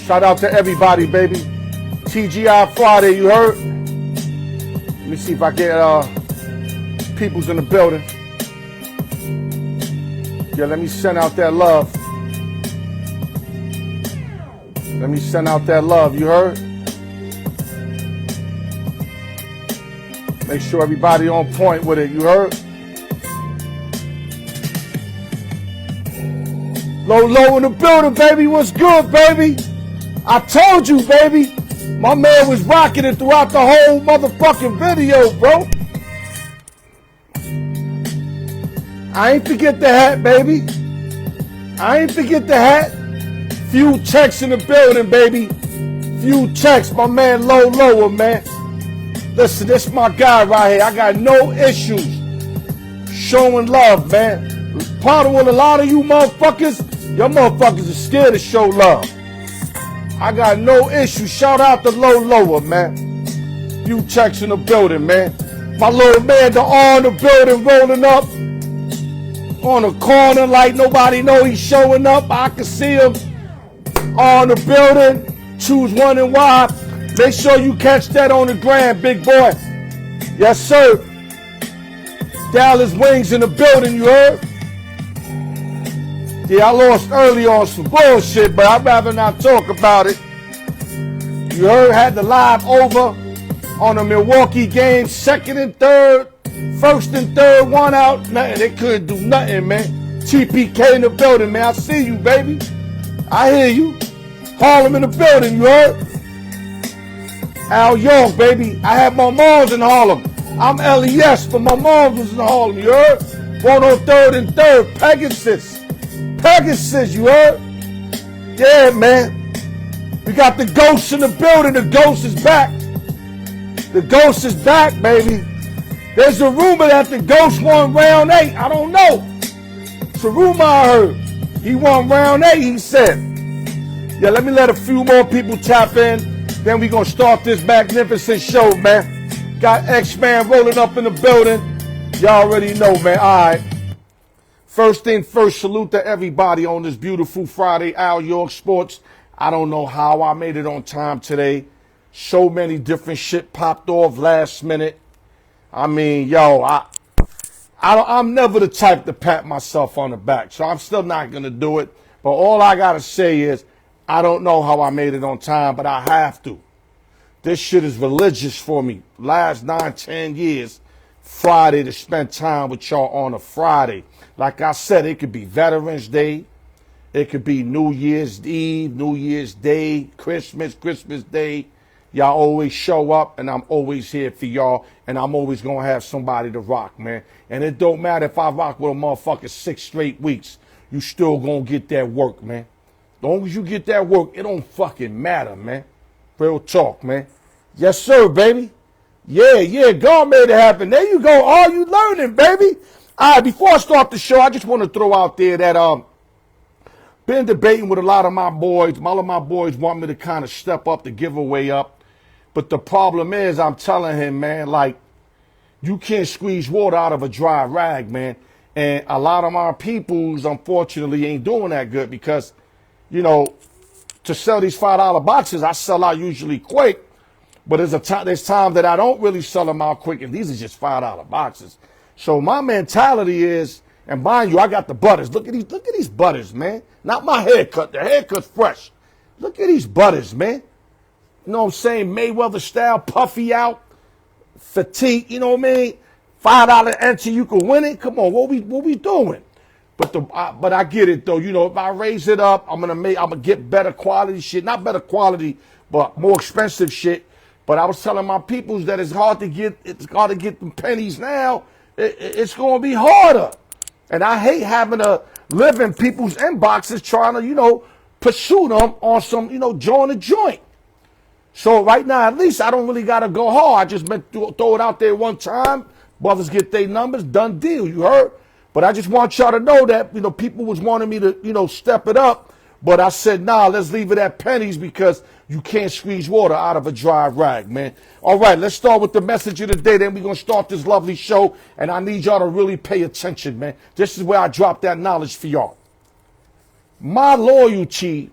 Shout out to everybody, baby. TGI Friday, you heard? Let me see if I get peoples in the building. Yeah, let me send out that love. Let me send out that love, you heard? Make sure everybody on point with it, you heard? Low in the building, baby. What's good, baby? I told you, baby. My man was rocking it throughout the whole motherfucking video, bro. I ain't forget the hat, baby. I ain't forget the hat. Few checks in the building, baby. Few checks, my man Lower, man. Listen, this is my guy right here. I got no issues showing love, man. Part of what a lot of you motherfuckers, your motherfuckers are scared to show love. I got no issues. Shout out to Lower, man. Few checks in the building, man. My little man, the R in the building, rolling up on the corner like nobody know he's showing up. I can see him on the building. Choose one and why. Make sure you catch that on the gram, big boy. Yes, sir. Dallas Wings in the building, you heard? Yeah, I lost early on some bullshit, but I'd rather not talk about it. You heard, had the live over on the Milwaukee game, second and third, first and third, one out. Nothing, they couldn't do nothing, man. TPK in the building, man. I see you, baby. I hear you. Harlem in the building, you heard? Al York, baby. I had my moms in Harlem. I'm LES, but my mom was in Harlem, you heard? 103rd and 3rd, Pegasus, you heard? Yeah, man. We got the ghost in the building. The ghost is back. The ghost is back, baby. There's a rumor that the ghost won round 8. I don't know. It's a rumor I heard. He won round 8, he said. Yeah, let me let a few more people tap in. Then we gonna start this magnificent show, man. Got X-Man rolling up in the building. Y'all already know, man. All right. First thing first, salute to everybody on this beautiful Friday, Al York Sports. I don't know how I made it on time today. So many different shit popped off last minute. I mean, yo, I'm never the type to pat myself on the back, so I'm still not gonna do it. But all I gotta say is, I don't know how I made it on time, but I have to. This shit is religious for me. Last 9, 10 years, Friday, to spend time with y'all on a Friday. Like I said, it could be Veterans Day. It could be New Year's Eve, New Year's Day, Christmas Day. Y'all always show up, and I'm always here for y'all, and I'm always going to have somebody to rock, man. And it don't matter if I rock with a motherfucker 6 straight weeks. You still going to get that work, man. As long as you get that work, it don't fucking matter, man. Real talk, man. Yes, sir, baby. Yeah, God made it happen. There you go. All you learning, baby. All right, before I start the show, I just want to throw out there that been debating with a lot of my boys. All of my boys want me to kind of step up the giveaway up. But the problem is, I'm telling him, man, like, you can't squeeze water out of a dry rag, man. And a lot of my peoples, unfortunately, ain't doing that good because, you know, to sell these $5 boxes, I sell out usually quick. But there's times that I don't really sell them out quick, and these are just $5 boxes. So my mentality is, and mind you, I got the butters. Look at these butters, man. Not my haircut. The haircut's fresh. Look at these butters, man. You know what I'm saying? Mayweather style, puffy out, fatigue. You know what I mean? $5 entry, you can win it. Come on, what we doing? But I get it though. You know, if I raise it up, I'm gonna get better quality shit. Not better quality, but more expensive shit. But I was telling my peoples that it's hard to get them pennies now. It's gonna be harder. And I hate having to live in people's inboxes trying to, you know, pursue them on some, you know, join a joint. So right now, at least I don't really gotta go hard. I just meant to throw it out there one time. Brothers get their numbers, done deal, you heard? But I just want y'all to know that, you know, people was wanting me to, you know, step it up. But I said, nah, let's leave it at pennies because you can't squeeze water out of a dry rag, man. All right, let's start with the message of the day. Then we're going to start this lovely show. And I need y'all to really pay attention, man. This is where I drop that knowledge for y'all. My loyalty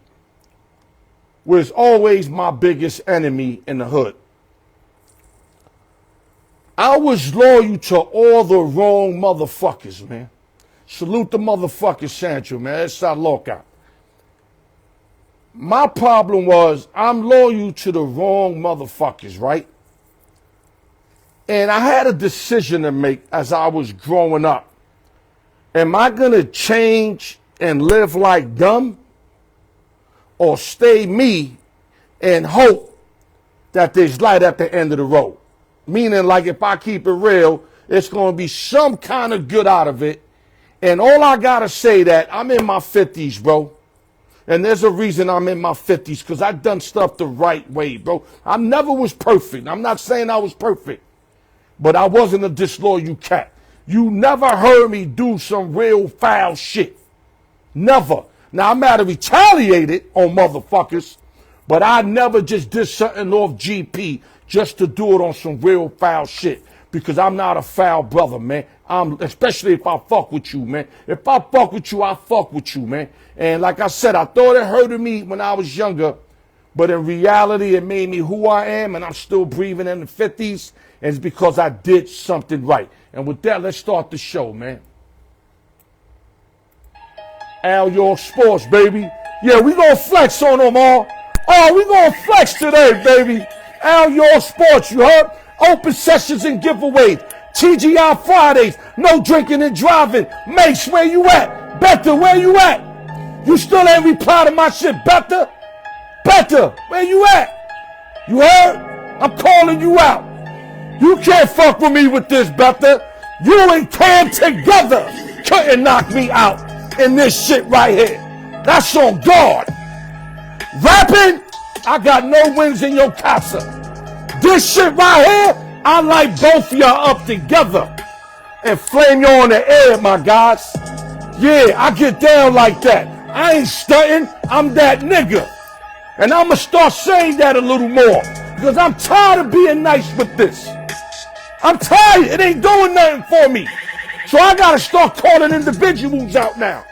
was always my biggest enemy in the hood. I was loyal to all the wrong motherfuckers, man. Salute the motherfucking Central, man. That's our lookout. My problem was I'm loyal to the wrong motherfuckers, right? And I had a decision to make as I was growing up. Am I going to change and live like them, or stay me and hope that there's light at the end of the road? Meaning, like, if I keep it real, it's going to be some kind of good out of it. And all I got to say that I'm in my 50s, bro. And there's a reason I'm in my 50s, because I've done stuff the right way, bro. I never was perfect. I'm not saying I was perfect, but I wasn't a disloyal cat. You never heard me do some real foul shit. Never. Now, I might have retaliated on motherfuckers, but I never just did something off GP just to do it on some real foul shit, because I'm not a foul brother, man. Especially if I fuck with you, man. If I fuck with you, I fuck with you, man. And like I said, I thought it hurted me when I was younger, but in reality, it made me who I am, and I'm still breathing in the 50s, and it's because I did something right. And with that, let's start the show, man. Al York Sports, baby. Yeah, we gonna flex on them all. Oh, we gonna flex today, baby. Al York Sports, you heard? Open sessions and giveaways. TGI Fridays. No drinking and driving. Mace, where you at? Better, where you at? You still ain't reply to my shit, Better? Better, where you at? You heard? I'm calling you out. You can't fuck with me with this, Better. You and Cam together couldn't knock me out in this shit right here. That's on guard. Rapping, I got no wings in your casa. This shit right here, I like both of y'all up together and flame you on the air, my guys. Yeah, I get down like that. I ain't stunting, I'm that nigga. And I'm gonna start saying that a little more, because I'm tired of being nice with this. I'm tired, it ain't doing nothing for me. So I gotta start calling individuals out now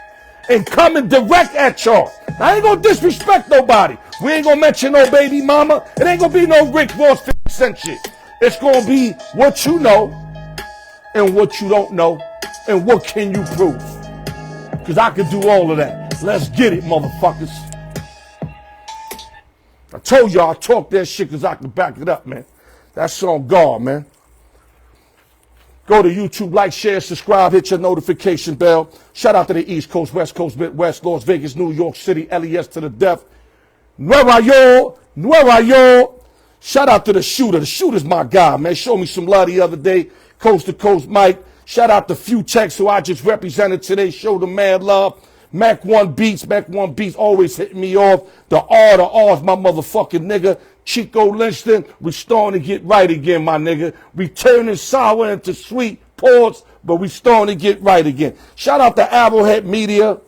and coming direct at y'all. I ain't gonna disrespect nobody. We ain't gonna mention no baby mama. It ain't gonna be no Rick Ross 50 Cent shit. It's gonna be what you know and what you don't know and what can you prove. Because I can do all of that. Let's get it, motherfuckers. I told y'all I talk that shit because I can back it up, man. That's on guard, man. Go to YouTube, like, share, subscribe, hit your notification bell. Shout out to the East Coast, West Coast, Midwest, Las Vegas, New York City, LES to the death. Nueva York. Shout out to the shooter. The shooter's my guy, man. Showed me some love the other day. Coast to Coast Mike. Shout out to Few Techs, who I just represented today. Showed them mad love. Mac 1 Beats always hitting me off. The R's my motherfucking nigga. Chico Lynchton, we starting to get right again, my nigga. We turning sour into sweet, pause, but we starting to get right again. Shout out to Arrowhead Media,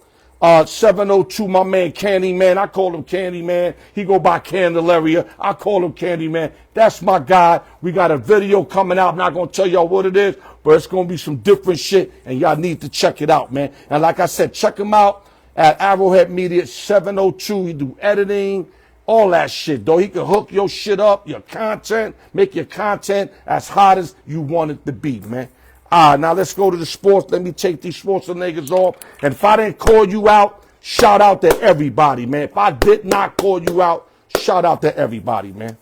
702, my man Candyman. I call him Candyman. He go by Candelaria. I call him Candyman. That's my guy. We got a video coming out. I'm not going to tell y'all what it is, but it's going to be some different shit, and y'all need to check it out, man. And like I said, check him out at Arrowhead Media, 702. He do editing, all that shit, though. He can hook your shit up, your content, make your content as hot as you want it to be, man. All right, now let's go to the sports. Let me take these sports niggas off. And if I didn't call you out, shout out to everybody, man. If I did not call you out, shout out to everybody, man.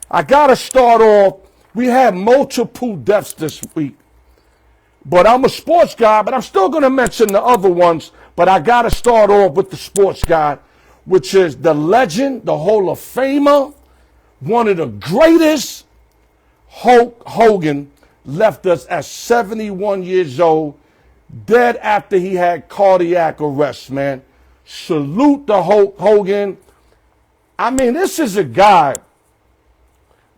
I got to start off. We had multiple deaths this week. But I'm a sports guy, but I'm still going to mention the other ones. But I got to start off with the sports guy, which is the legend, the Hall of Famer, one of the greatest. Hulk Hogan left us at 71 years old, dead after he had cardiac arrest, man. Salute the Hulk Hogan. I mean, this is a guy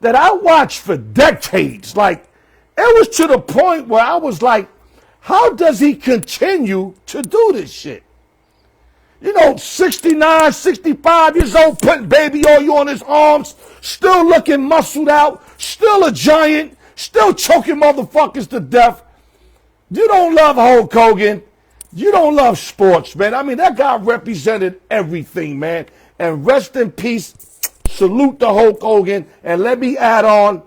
that I watched for decades. Like, it was to the point where I was like, how does he continue to do this shit? You know, 69, 65 years old, putting baby oil on his arms, still looking muscled out, still a giant, still choking motherfuckers to death. You don't love Hulk Hogan. You don't love sports, man. I mean, that guy represented everything, man. And rest in peace Salute to Hulk Hogan. And let me add on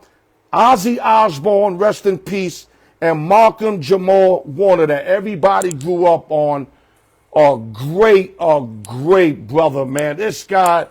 Ozzy Osbourne, rest in peace, and Malcolm Jamal Warner that everybody grew up on. A great brother, man. This guy,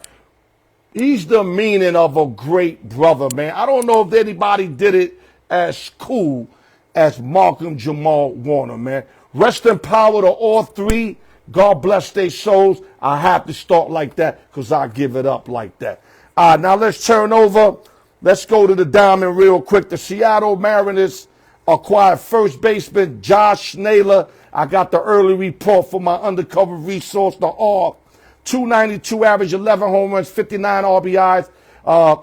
he's the meaning of a great brother, man. I don't know if anybody did it as cool as Malcolm Jamal Warner, man. Rest in power to all three. God bless their souls. I have to start like that because I give it up like that. All right, now let's turn over. Let's go to the diamond real quick. The Seattle Mariners acquired first baseman Josh Naylor. I got the early report from my undercover resource, the R. 292 average, 11 home runs, 59 RBIs.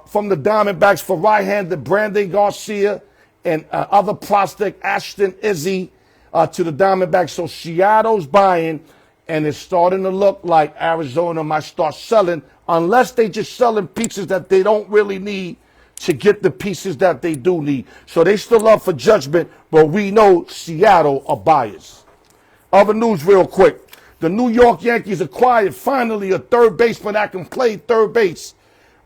From the Diamondbacks for right-handed Brandon Garcia and other prospect Ashton Izzy to the Diamondbacks. So Seattle's buying, and it's starting to look like Arizona might start selling, unless they just selling pieces that they don't really need to get the pieces that they do need. So they still up for judgment, but we know Seattle are buyers. Other news real quick. The New York Yankees acquired finally a third baseman that can play third base.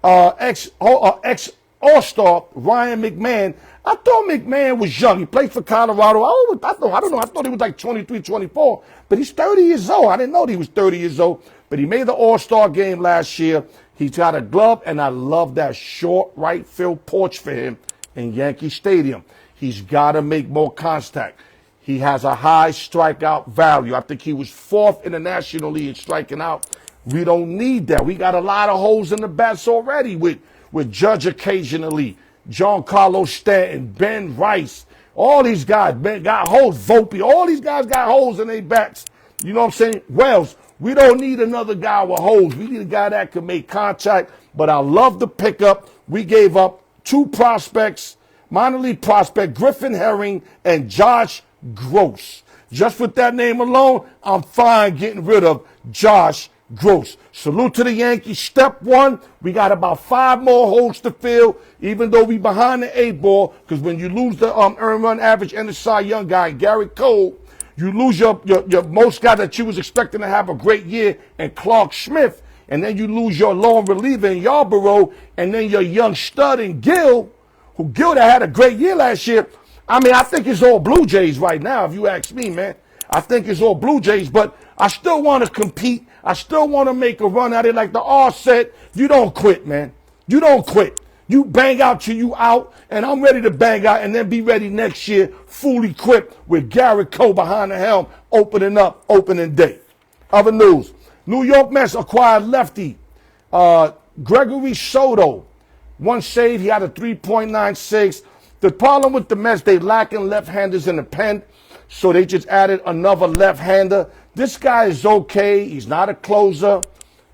Ex All-Star Ryan McMahon. I thought McMahon was young. He played for Colorado. I don't know. I thought he was like 23, 24. But he's 30 years old. I didn't know he was 30 years old. But he made the All-Star game last year. He's got a glove, and I love that short right field porch for him in Yankee Stadium. He's got to make more contact. He has a high strikeout value. I think he was 4th in the National League striking out. We don't need that. We got a lot of holes in the bats already with Judge occasionally, Giancarlo Stanton, Ben Rice. All these guys got holes. Volpe. All these guys got holes in their bats. You know what I'm saying? Wells. We don't need another guy with holes. We need a guy that can make contact. But I love the pickup. We gave up 2 prospects, minor league prospect, Griffin Herring and Josh Gross. Just with that name alone, I'm fine getting rid of Josh Gross. Salute to the Yankees. Step 1, we got about 5 more holes to fill, even though we behind the 8 ball, because when you lose the earned run average and the Cy Young guy, Garrett Cole, you lose your most guy that you was expecting to have a great year, and Clark Smith, and then you lose your long reliever in Yarborough, and then your young stud in Gill, that had a great year last year. I mean, I think it's all Blue Jays right now, if you ask me, man. I think it's all Blue Jays, but I still want to compete. I still want to make a run at it. Like the R said, you don't quit, man. You don't quit. You bang out till you out, and I'm ready to bang out and then be ready next year, fully equipped with Garrett Cole behind the helm, opening day. Other news. New York Mets acquired lefty Gregory Soto. 1 save, he had a 3.96. The problem with the Mets, they lacking left-handers in the pen, so they just added another left-hander. This guy is okay. He's not a closer.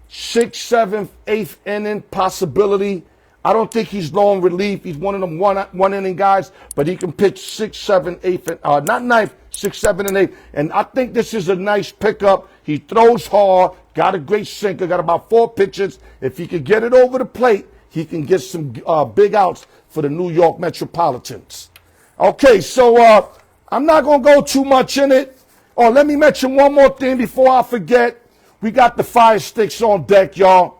6th, 7th, 8th inning possibility. I don't think he's long relief. He's one of them one inning guys, but he can pitch 6, 7, 8, not 9th, 6, 7, and 8. And I think this is a nice pickup. He throws hard, got a great sinker, got about 4 pitches. If he could get it over the plate, he can get some big outs for the New York Metropolitans. Okay, so I'm not going to go too much in it. Oh, let me mention one more thing before I forget. We got the fire sticks on deck, y'all.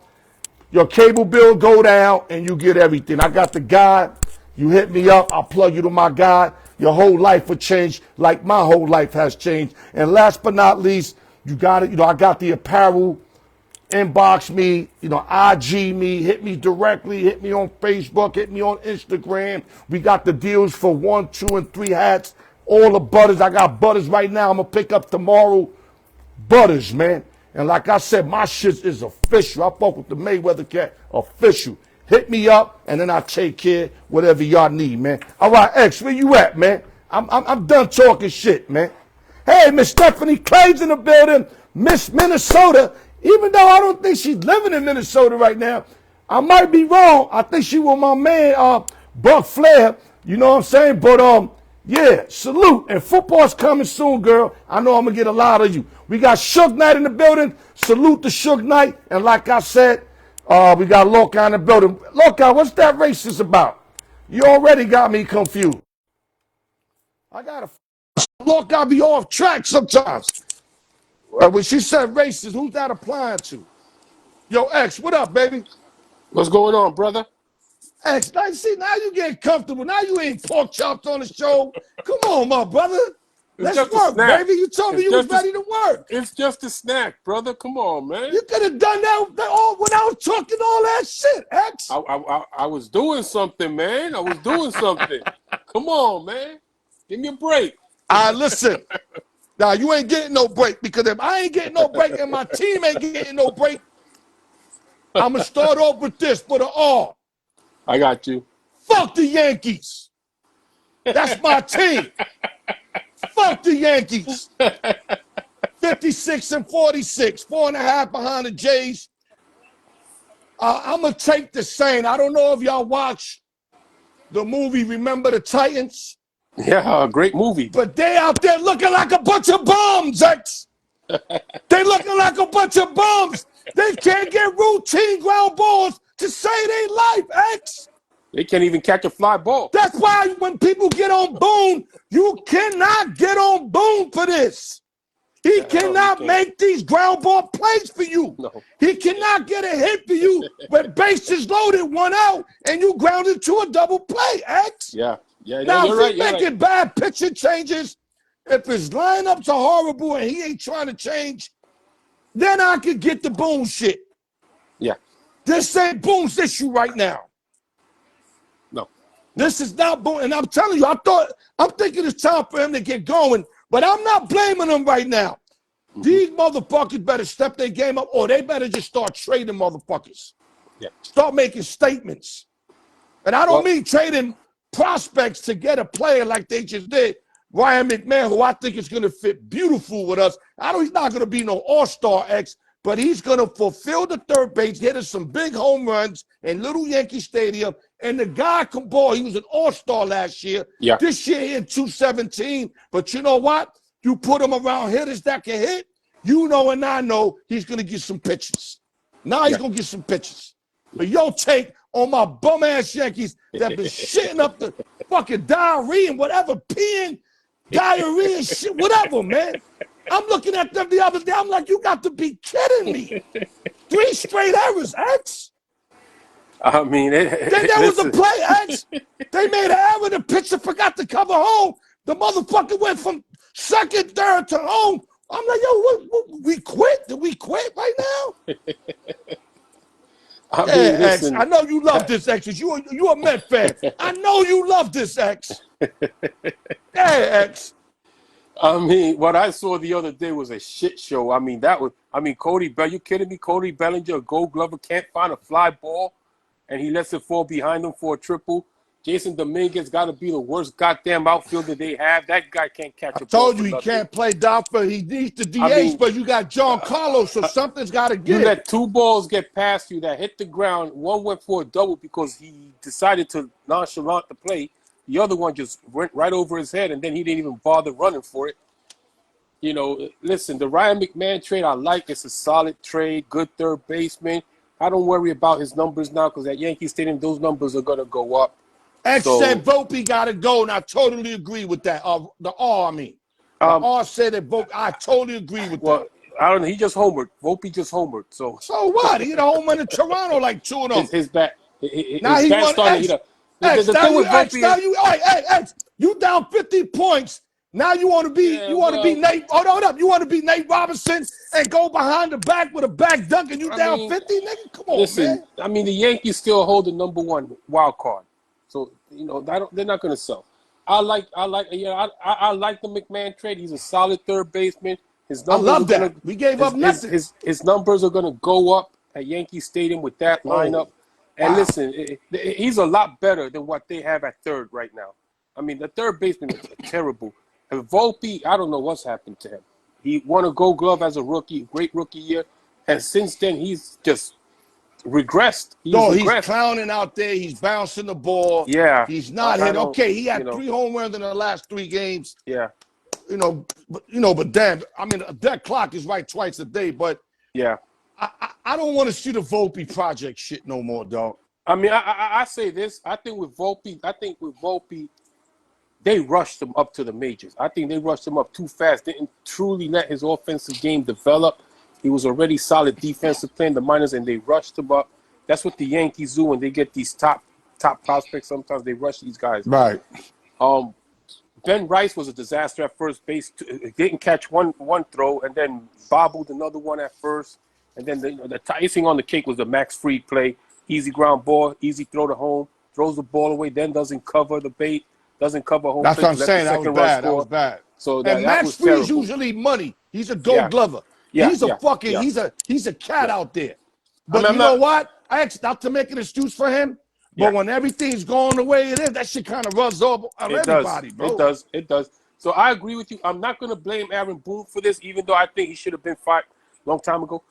Your cable bill go down, and you get everything. I got the guide. You hit me up. I'll plug you to my guide. Your whole life will change like my whole life has changed. And last but not least, you got it. I got the apparel. Inbox me, IG me, hit me directly, hit me on Facebook, hit me on Instagram. We got the deals for 1, 2, and 3 hats. All the butters. I got butters right now. I'm going to pick up tomorrow. Butters, man. And like I said, my shit is official. I fuck with the Mayweather cat. Official. Hit me up, and then I'll take care whatever y'all need, man. All right, X, where you at, man? I'm done talking shit, man. Hey, Miss Stephanie Clay's in the building. Miss Minnesota. Even though I don't think she's living in Minnesota right now, I might be wrong. I think she was my man, Buck Flair. You know what I'm saying? But, yeah, salute. And football's coming soon, girl. I know I'm going to get a lot of you. We got Suge Knight in the building. Salute to Suge Knight. And like I said, we got Loca in the building. Loca, what's that racist about? You already got me confused. I got to Loca be off track sometimes. When she said racist, who's that applying to? Yo, X, what up, baby? What's going on, brother? X, now, see, now you getting comfortable. Now you ain't pork chops on the show. Come on, my brother. It's Let's just a work, snack. baby. You told me It's you was just ready to work. It's just a snack, brother. Come on, man. You could have done that all when I was talking all that shit, X. I was doing something, man. I was doing something. Come on, man. Give me a break. Listen. Now, you ain't getting no break because if I ain't getting no break and my team ain't getting no break, I'm going to start off with this for the R. I got you. Fuck the Yankees. That's my team. Fuck the Yankees. 56 and 46, 4.5 behind the Jays. I'm going to take the same. I don't know if y'all watch the movie Remember the Titans. Yeah, great movie. But they out there looking like a bunch of bums, X. They looking like a bunch of bums. They can't get routine ground balls to save their life, X. They can't even catch a fly ball. That's why when people get on Boone, you cannot get on Boone for this. He cannot make these ground ball plays for you. No. He cannot get a hit for you when bases loaded, 1 out, and you grounded to a double play, X. Yeah. Now, you're if right. he's making bad pitching changes, if his lineups are horrible and he ain't trying to change, then I could get the Boone shit. Yeah. This ain't Boone's issue right now. No. This is not Boone. And I'm telling you, I'm thinking it's time for him to get going, but I'm not blaming him right now. Mm-hmm. These motherfuckers better step their game up or they better just start trading motherfuckers. Yeah. Start making statements. And I don't mean trading prospects to get a player like they just did. Ryan McMahon, who I think is going to fit beautiful with us. He's not going to be no all-star X, but he's going to fulfill the third base, hit us some big home runs in Little Yankee Stadium. And the guy can ball. He was an all-star last year. Yeah. This year he hit 217. But you know what? You put him around hitters that can hit, you know and I know he's going to get some pitches. Now he's going to get some pitches. But your take on my bum-ass Yankees that been shitting up the fucking diarrhea and whatever, peeing, diarrhea, shit, whatever, man. I'm looking at them the other day. I'm like, you got to be kidding me. 3 straight errors, X. I mean, then there was a play, X. They made an error. The pitcher forgot to cover home. The motherfucker went from second, third to home. I'm like, yo, what, we quit? Did we quit right now? I mean, listen, X, I know you love this, X. You a Met fan. I know you love this, X. X. I mean, what I saw the other day was a shit show. I mean, Cody Bellinger, you kidding me? Cody Bellinger, a Gold Glover, can't find a fly ball, and he lets it fall behind him for a triple. Jason Dominguez got to be the worst goddamn outfielder they have. That guy can't catch a ball. I told you he can't play Dolphin. He needs to DH, but you got John Carlos, so something's got to give. You let 2 balls get past you that hit the ground. One went for a double because he decided to nonchalant the play. The other one just went right over his head, and then he didn't even bother running for it. You know, listen, the Ryan McMahon trade I like. It's a solid trade, good third baseman. I don't worry about his numbers now because at Yankee Stadium, those numbers are going to go up. X said Volpe got to go, and I totally agree with that. The R, I mean. The R said that Volpe, I totally agree with that. I don't know. He just homered. Volpe just homered. So what? He hit a home run in Toronto like 2 of them. His bat now he won starting X. X, you down 50 points. Now you want to be Nate. Hold up. You want to be Nate Robinson and go behind the back with a back dunk and you down 50, nigga? Come on, man. I mean, the Yankees still hold the #1 wild card. So, you know, they're not going to sell. I like the McMahon trade. He's a solid third baseman. His numbers I love that. We gave up nothing. His numbers are going to go up at Yankee Stadium with that lineup. And listen, he's a lot better than what they have at third right now. I mean, the third baseman is terrible. And Volpe, I don't know what's happened to him. He won a Gold Glove as a rookie, great rookie year. And since then, he's just regressed. He's clowning out there. He's bouncing the ball. Yeah. He's not hit. Okay, he had 3 home runs in the last 3 games. Yeah. But damn, I mean, that clock is right twice a day. But yeah, I don't want to see the Volpe project shit no more, dog. I mean, I say this. I think with Volpe, they rushed him up to the majors. I think they rushed him up too fast. Didn't truly let his offensive game develop. He was already solid defensive player in the minors, and they rushed him up. That's what the Yankees do when they get these top prospects. Sometimes they rush these guys. Right. Ben Rice was a disaster at first base. Didn't catch one throw, and then bobbled another one at first. And then the icing on the cake was the Max Fried play. Easy ground ball, easy throw to home, throws the ball away, then doesn't cover the bait, doesn't cover home That's plate. what I'm saying. That was bad. That was bad. So and that Max was Fried's terrible. usually money. He's a gold glover. Yeah, he's a fucking he's a cat out there. But you know what? Not to make an excuse for him, but when everything's going the way it is, that shit kind of rubs off on everybody, bro. It does. So I agree with you. I'm not going to blame Aaron Boone for this, even though I think he should have been fired a long time ago.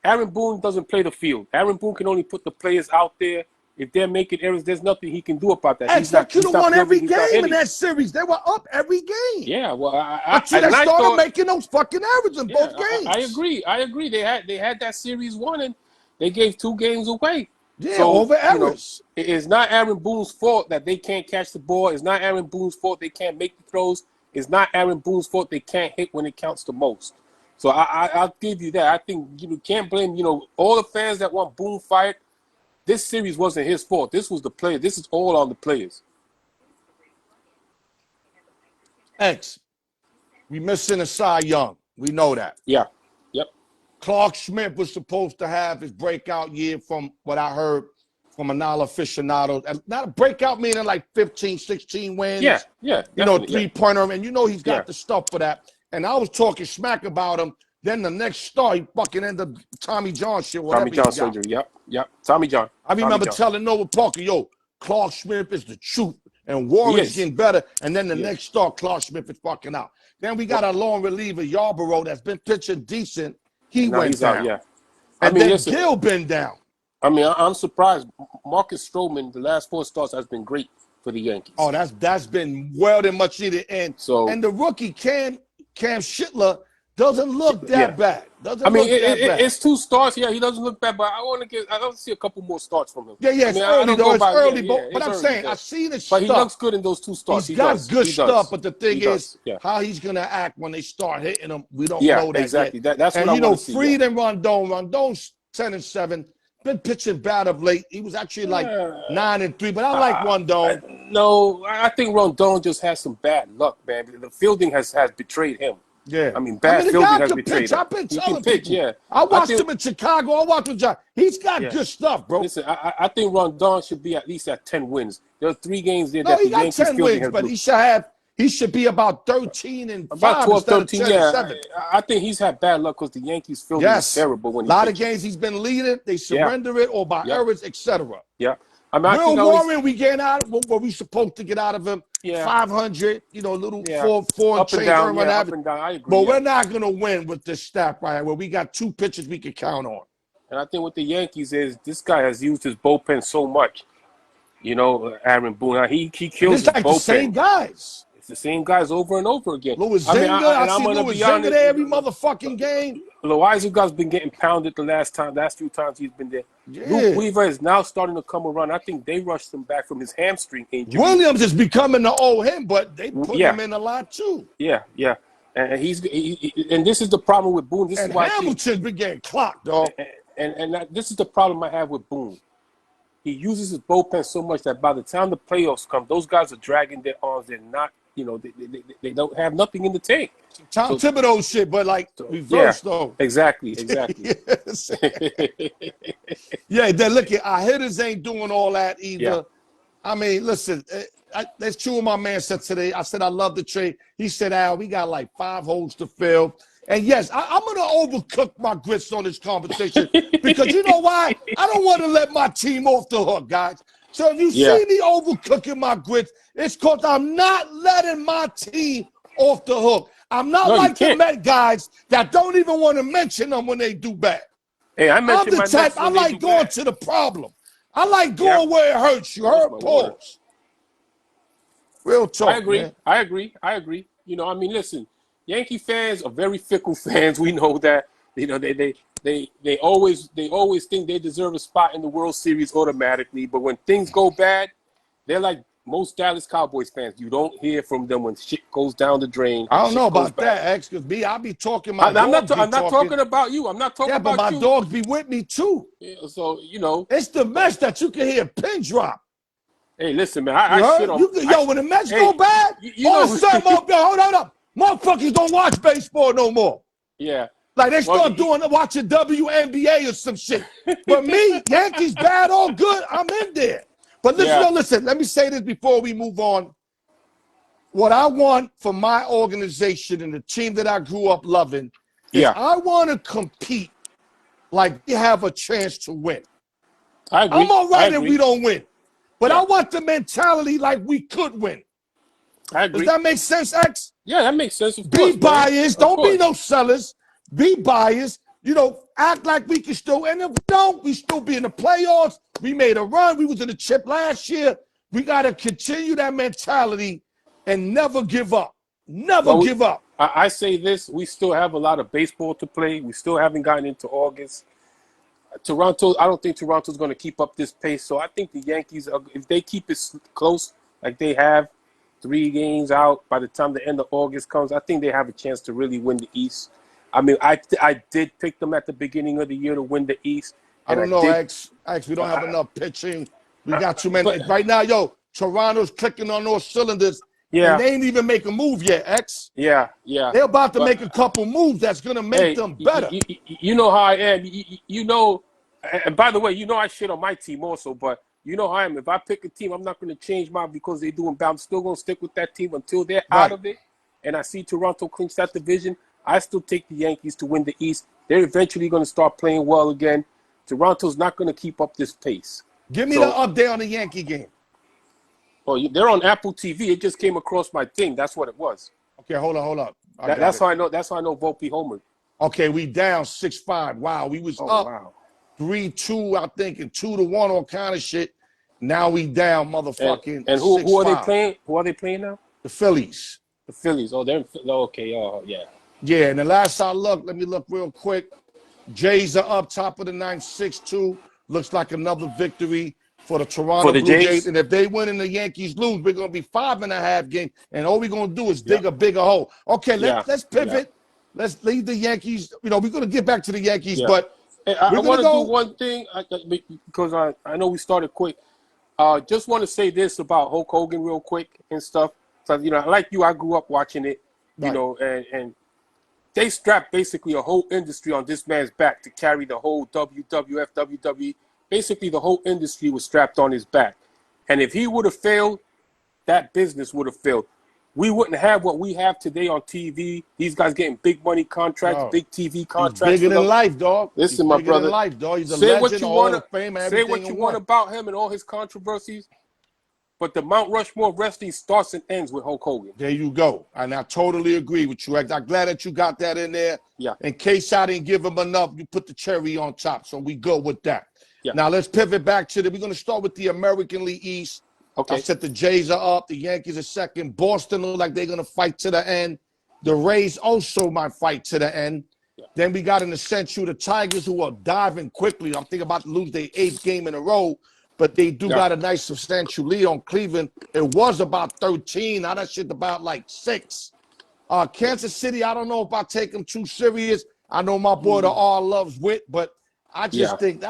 Aaron Boone doesn't play the field. Aaron Boone can only put the players out there. If they're making errors, there's nothing he can do about that. They could have won every game in that series. They were up every game. Yeah, well, until they started making those fucking errors in both games. I agree. They had that series won, and they gave 2 games away. Yeah, so, over errors. It's not Aaron Boone's fault that they can't catch the ball. It's not Aaron Boone's fault they can't make the throws. It's not Aaron Boone's fault they can't hit when it counts the most. So I'll give you that. I think you can't blame, all the fans that want Boone fired. This series wasn't his fault. This was the player. This is all on the players. X, we missing a Cy Young. We know that. Yeah. Yep. Clark Schmidt was supposed to have his breakout year from what I heard from Anala aficionado. Not a breakout meaning like 15, 16 wins. Yeah. 3-pointer. And he's got the stuff for that. And I was talking smack about him. Then the next start, he fucking ended up Tommy John shit. Tommy John surgery. Yep. Tommy John. I remember telling Noah Parker, Clark Schmidt is the truth. And Warren's getting better. And then the next start, Clark Schmidt is fucking out. Then we got a long reliever, Yarborough, that's been pitching decent. He went down. Out, And then Gil been down. I mean, I'm surprised. Marcus Stroman, the last 4 starts, has been great for the Yankees. Oh, that's been well and much needed. And the rookie Cam Schittler doesn't look that bad. It's 2 starts. Yeah, he doesn't look bad, but I want to see a couple more starts from him. It's early though. It's early, but I'm saying I've seen the stuff. But he looks good in those 2 starts. He's got good stuff, but the thing is how he's gonna act when they start hitting him. We don't know that exactly. yet. That's what I want to see. Fried and Rondon's 10-7. Been pitching bad of late. He was actually like 9-3, but I like Rondon. No, I think Rondon just has some bad luck, man. The fielding has betrayed him. Yeah, bad fielding has betrayed him. I've been telling people. I watched him in Chicago. I watched him. He's got good stuff, bro. Listen, I think Rondon should be at least at 10 wins. There are 3 games there that the Yankees fielding has but he should be about 13-5 about 12, 13. I think he's had bad luck because the Yankees fielding is terrible. When a lot of games he's been leading, they surrender it or by errors, etc. Yeah. Will Warren, we get out of what we supposed to get out of him. 500, little 4 up and down, up and down. I agree. But we're not gonna win with this staff right here, where we got 2 pitchers we can count on. And I think what the Yankees is, this guy has used his bullpen so much. Aaron Boone, he kills his bullpen. The same guys. It's the same guys over and over again. Louis Zinga, I see Louis Zinga there every motherfucking game. Loiza's been getting pounded the last few times he's been there. Luke Weaver is now starting to come around. I think they rushed him back from his hamstring injury. Williams is becoming the old him, but they put him in a lot too. Yeah. And and this is the problem with Boone. This is why Hamilton's been getting clocked, dog. And this is the problem I have with Boone. He uses his bullpen so much that by the time the playoffs come, those guys are dragging their arms. They're not. They don't have nothing in the tank. Tom Thibodeau shit, but reverse though. Exactly. Then look at our hitters ain't doing all that either. Yeah. I mean, listen, that's true what my man said today. I said I love the trade. He said, Al, we got like 5 holes to fill. And yes, I'm going to overcook my grits on this conversation because you know why? I don't want to let my team off the hook, guys. So if you see me overcooking my grits, it's because I'm not letting my team off the hook. I'm not like the Met guys that don't even want to mention them when they do bad. Hey, I'm the type, I like going to the problem. I like going where it hurts. You hurt, pause. Real talk. I agree. Listen, Yankee fans are very fickle fans. We know that. They always think they deserve a spot in the World Series automatically. But when things go bad, they're like most Dallas Cowboys fans, you don't hear from them when shit goes down the drain. I don't know about bad. that, X, because I be talking, I'm not talking about you. I'm not talking about you. Yeah, but my dogs be with me too. Yeah, so, you know. It's the Mets that you can hear pin drop. Hey, listen, man. I shit on. When the Mets go bad, all of a sudden, hold up. Motherfuckers don't watch baseball no more. Yeah. Like they start watching WNBA or some shit. But me, Yankees bad, all good, I'm in there. But listen, let me say this before we move on. What I want for my organization and the team that I grew up loving is I want to compete like we have a chance to win. I agree. I'm all right if we don't win. But I want the mentality like we could win. I agree. Does that make sense, X? Yeah, that makes sense. Of course, be biased. Don't be no sellers. Be biased. You know, act like we can still, and if we don't, we still be in the playoffs. We made a run. We was in the chip last year. We got to continue that mentality and never give up. Never give up. I say this, we still have a lot of baseball to play. We still haven't gotten into August. Toronto, I don't think Toronto's going to keep up this pace. So I think the Yankees, if they keep it close like they have, 3 games out by the time the end of August comes, I think they have a chance to really win the East. I mean, I did pick them at the beginning of the year to win the East. I don't know, X, we don't have enough pitching. We got too many. Right now, Toronto's clicking on those cylinders. Yeah. And they ain't even make a move yet, X. Yeah. They're about to make a couple moves that's going to make them better. You know how I am. You know, and by the way, you know I shit on my team also, but you know how I am. If I pick a team, I'm not going to change mine because they're doing bad. I'm still going to stick with that team until they're out of it. And I see Toronto clinch that division. I still take the Yankees to win the East. They're eventually going to start playing well again. Toronto's not going to keep up this pace. Give me the update on the Yankee game. Oh, they're on Apple TV. It just came across my thing. That's what it was. Okay, hold up. That's how I know. That's how I know Volpe homered. Okay, we down 6-5. Wow, we was up 3-2, I think, and 2-1, all kind of shit. Now we down, motherfucking. And who are they playing? Who are they playing now? The Phillies. The Phillies. Oh, they're okay. Oh, yeah. Yeah, and the last I looked, let me look real quick. Jays are up top of the ninth, 6-2. Looks like another victory for the Toronto Blue Jays. And if they win and the Yankees lose, we're going to be 5.5 games. And all we're going to do is dig a bigger hole. Okay, let's pivot. Yeah. Let's leave the Yankees. You know, we're going to get back to the Yankees, but I want to do one thing because I know we started quick. Just want to say this about Hulk Hogan real quick and stuff. So, you know, like you, I grew up watching it, you know, and they strapped basically a whole industry on this man's back to carry the whole WWF, WWE. Basically, the whole industry was strapped on his back. And if he would have failed, that business would have failed. We wouldn't have what we have today on TV. These guys getting big money contracts, big TV contracts. He's bigger than life, dog. Listen, my brother. Life, dog. He's a legend, Hall of Fame, say what you want about him and all his controversies, but the Mount Rushmore wrestling starts and ends with Hulk Hogan. There you go. And I totally agree with you. I'm glad that you got that in there. Yeah. In case I didn't give him enough, you put the cherry on top. So we go with that. Yeah. Now let's pivot back to we're going to start with the American League East. Okay. I said the Jays are up. The Yankees are second. Boston look like they're going to fight to the end. The Rays also might fight to the end. Yeah. Then we got in the Central the Tigers, who are diving quickly. I'm thinking about to lose their 8th game in a row, but they do got a nice substantial lead on Cleveland. It was about 13. Now that shit about like 6. Kansas City, I don't know if I take them too serious. I know my boy the R loves wit, but I just think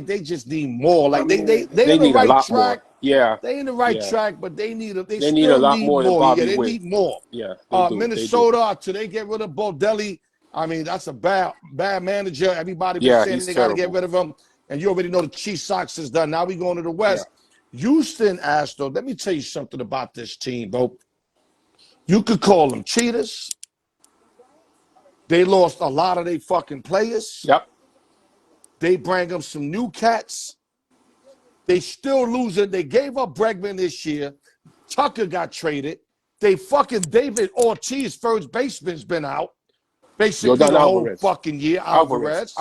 they just need more. Like they in the right track. Yeah, they in the right track, but they need a lot more than Bobby They need more. Yeah, Minnesota till they get rid of Baldelli. I mean, that's a bad manager. Everybody was saying they got to get rid of him. And you already know the Chiefs Sox is done. Now we going to the West. Yeah. Houston, Astro. Let me tell you something about this team, bro. You could call them cheaters. They lost a lot of their fucking players. Yep. They bring them some new cats. They still losing. They gave up Bregman this year. Tucker got traded. They fucking David Ortiz, first baseman's been out. Basically the whole fucking year. Alvarez,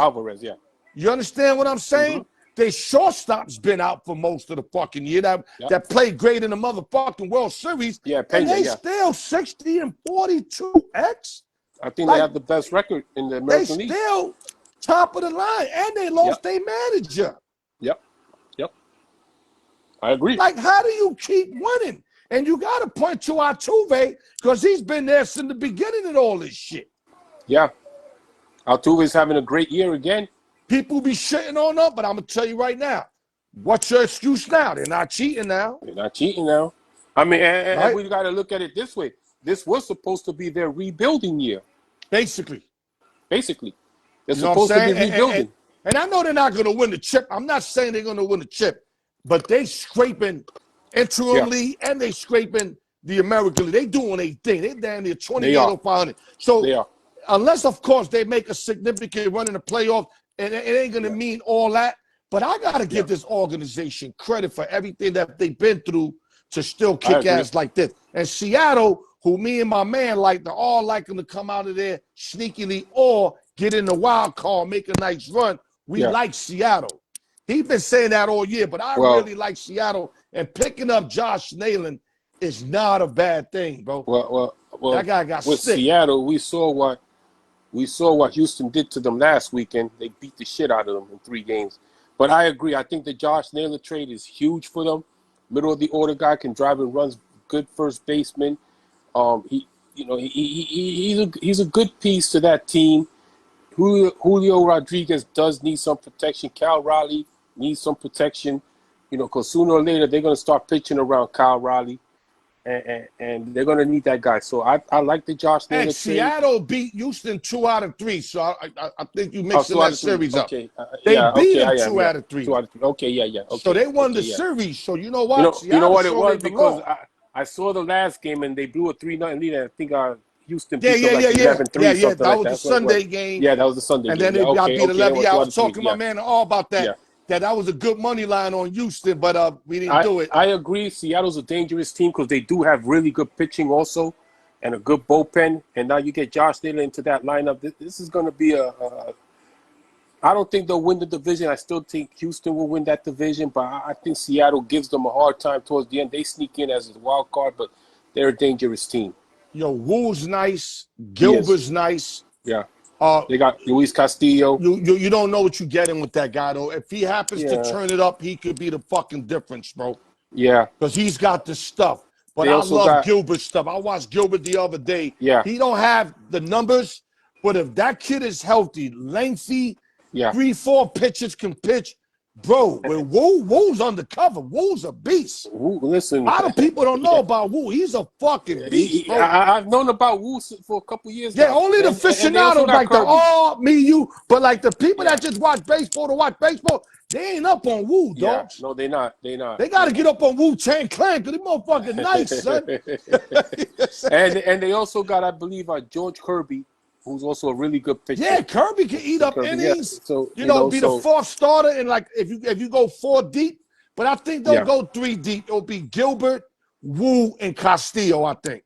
yeah. You understand what I'm saying? Their shortstop's been out for most of the fucking year. That played great in the motherfucking World Series. Yeah, and they still 60-42, X. I think they have the best record in the American League. They still top of the line, and they lost their manager. Yep. I agree. Like, how do you keep winning? And you got to point to Altuve because he's been there since the beginning of all this shit. Yeah. Altuve's having a great year again. People be shitting on them, but I'm going to tell you right now, what's your excuse now? They're not cheating now. They're not cheating now. I mean, and Right? we got to look at it this way. This was supposed to be their rebuilding year. Basically. They're You know supposed what I'm to be saying? rebuilding. And I know they're not going to win the chip. I'm not saying they're going to win the chip, but they scraping interim league and they scraping the American League. They doing a thing. They down there 28 or 500. So They are. unless, of course, they make a significant run in the playoffs, and it ain't going to mean all that. But I got to give this organization credit for everything that they've been through to still kick ass like this. And Seattle, who me and my man like, they're all like them to come out of there sneakily or get in the wild card, make a nice run. We like Seattle. He's been saying that all year, but I really like Seattle. And picking up Josh Nalen is not a bad thing, bro. Well, that guy got with sick. Seattle, we saw what Houston did to them last weekend. They beat the shit out of them in 3 games. But I agree. I think the Josh Naylor trade is huge for them. Middle of the order guy, can drive and runs, good first baseman. He's a good piece to that team. Julio Rodriguez does need some protection. Cal Raleigh needs some protection, because sooner or later they're going to start pitching around Cal Raleigh, and they're going to need that guy. So I like the Josh Naylor trade. Seattle beat Houston 2 out of 3, so I think you mixing that series up. Okay. They beat them 2 out of 3. 2 out of 3. Okay, yeah. Okay. So they won the series. So you know what? You know what it was, because I saw the last game and they blew a 3-0 lead. And I think Houston beat them like 11-3, something that like was that. the Sunday game. Yeah, that was the Sunday and game. And then they got beat 11. I was 2 talking to my man all about that. Yeah. That was a good money line on Houston, but we didn't do it. I agree. Seattle's a dangerous team because they do have really good pitching also and a good bullpen. And now you get Josh Naylor into that lineup. This is going to be I don't think they'll win the division. I still think Houston will win that division, but I think Seattle gives them a hard time towards the end. They sneak in as a wild card, but they're a dangerous team. Yo, Wu's nice. Gilbert's nice. Yeah. They got Luis Castillo. You don't know what you're getting with that guy, though. If he happens to turn it up, he could be the fucking difference, bro. Yeah. Because he's got the stuff. But I love Gilbert's stuff. I watched Gilbert the other day. Yeah. He don't have the numbers, but if that kid is healthy, lengthy, 3-4 pitches can pitch, bro, when Wu's undercover, Wu's a beast. Listen, a lot of people don't know about Wu. He's a fucking beast, bro. I've known about Wu for a couple years now. Yeah, only the aficionados, like the me, you, but like the people that just watch baseball to watch baseball, they ain't up on Wu, dog. No, they're not. They got to get up on Wu-Tang Clan because they motherfucking nice, son. and they also got, I believe, George Kirby, who's also a really good pitcher. Yeah, Kirby can eat up innings. Yeah. So, be the 4th starter, and like if you go 4 deep, but I think they'll go 3 deep. It'll be Gilbert, Wu, and Castillo, I think.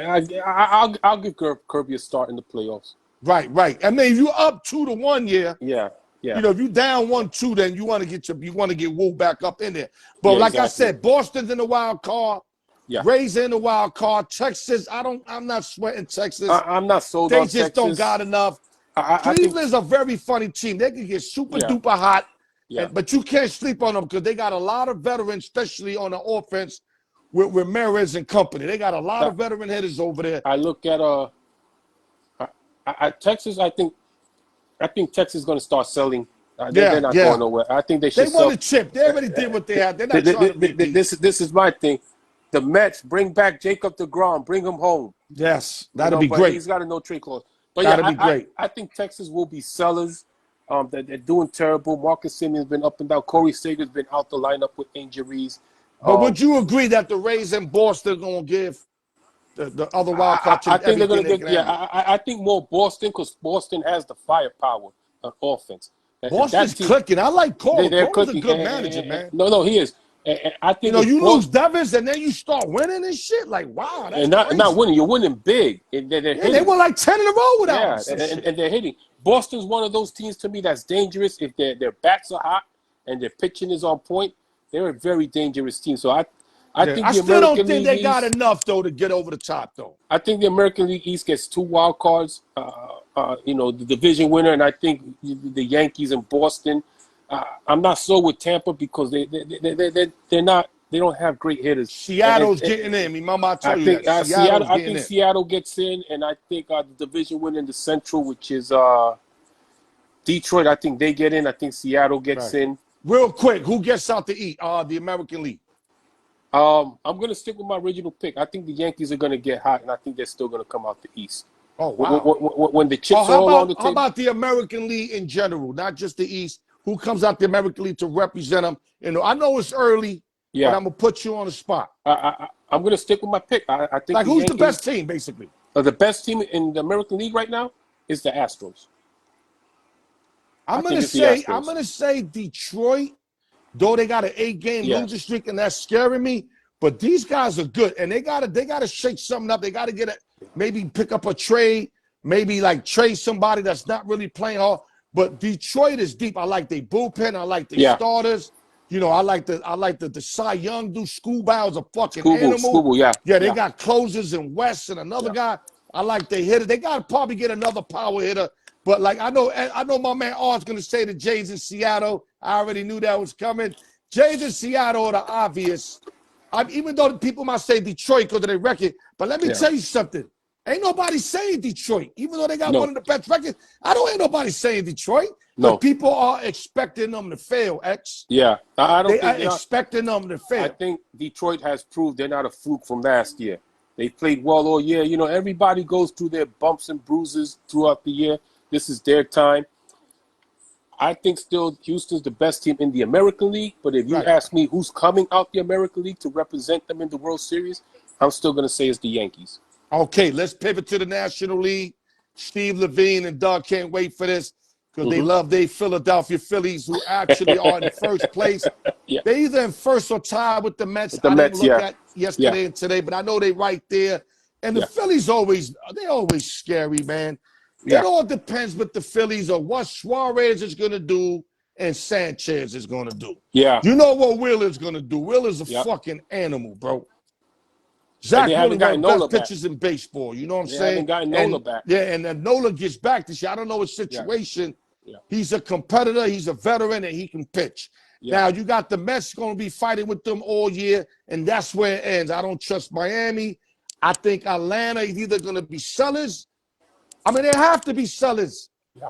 I'll give Kirby a start in the playoffs. Right. I mean, if you up 2-1, yeah. If you down 1-2, then you want to get Wu back up in there. But like I said, Boston's in the wild card. Yeah. Rays in the wild card. Texas, I'm not sweating Texas. I'm not sold on Texas. They just don't got enough. Cleveland's a very funny team. They can get super duper hot, but you can't sleep on them because they got a lot of veterans, especially on the offense with Ramirez and company. They got a lot of veteran hitters over there. I look at Texas. I think Texas is going to start selling. They're not going nowhere. I think they should. They won the chip. They already did what they had. They're not trying to repeat. This is my thing. The Mets bring back Jacob deGrom, bring him home. Yes, that'd be great. He's got a no trade clause. But that'd be great. I think Texas will be sellers. They're doing terrible. Marcus Simeon's been up and down. Corey Seager's been out the lineup with injuries. But would you agree that the Rays and Boston are going to give the other wild card team? I think they're going to get. I think more Boston because Boston has the firepower on offense. Boston's clicking. I like Cole. Cole's a good manager, man. No, he is. And I think you lose Devins and then you start winning and shit. Like, wow, that's crazy. Not winning. You're winning big. They won like 10 in a row without them. And they're hitting. Boston's one of those teams to me that's dangerous. If their bats are hot and their pitching is on point, they're a very dangerous team. So I think I still don't think they got enough though to get over the top though. I think the American League East gets 2 wild cards. The division winner, and I think the Yankees and Boston. I'm not so with Tampa because they're not. They don't have great hitters. Seattle's getting in. Remember, I told you that. Seattle's getting in. Seattle gets in, and I think the division win in the Central, which is Detroit. I think they get in. I think Seattle gets in. Real quick, who gets out to eat? The American League. I'm gonna stick with my original pick. I think the Yankees are gonna get hot, and I think they're still gonna come out the East. Oh wow! When the chips are all on the table. How about the American League in general, not just the East? Who comes out the American League to represent them? You know, I know it's early, but I'm gonna put you on the spot. I'm gonna stick with my pick. I think like who's the best team, basically? The best team in the American League right now is the Astros. I'm gonna say Detroit. Though they got an 8-game losing streak, and that's scaring me. But these guys are good, and they gotta shake something up. They gotta maybe pick up a trade, maybe like trade somebody that's not really playing hard. But Detroit is deep. I like their bullpen. I like their starters. You know, I like the Cy Young dude. Schoolbow's a fucking animal. They got closers in West and another guy. I like their hitter. They gotta probably get another power hitter. But like I know my man R's gonna say the Jays in Seattle. I already knew that was coming. Jays in Seattle are the obvious. Even though people might say Detroit because of their record, but let me tell you something. Ain't nobody saying Detroit, even though they got one of the best records. Ain't nobody saying Detroit. But people are expecting them to fail, X. Yeah, I don't think they're expecting them to fail. I think Detroit has proved they're not a fluke from last year. They played well all year. You know, everybody goes through their bumps and bruises throughout the year. This is their time. I think still Houston's the best team in the American League, but if you ask me who's coming out the American League to represent them in the World Series, I'm still going to say it's the Yankees. Okay, let's pivot to the National League. Steve Levine and Doug can't wait for this because they love their Philadelphia Phillies, who actually are in first place. They're either in first or tied with the Mets. I didn't look at yesterday and today, but I know they're right there. And the Phillies always scary, man. It all depends with the Phillies on what Suarez is going to do and Sanchez is going to do. Yeah. You know what Wheeler's going to do. Wheeler's a fucking animal, bro. Zach Wheeler, one of the best pitchers in baseball. You know what I'm saying? They haven't gotten Nola back. Yeah, and then Nola gets back this year. I don't know his situation. He's a competitor. He's a veteran, and he can pitch. Now, you got the Mets going to be fighting with them all year, and that's where it ends. I don't trust Miami. I think Atlanta is either going to be sellers. I mean, they have to be sellers. Yeah.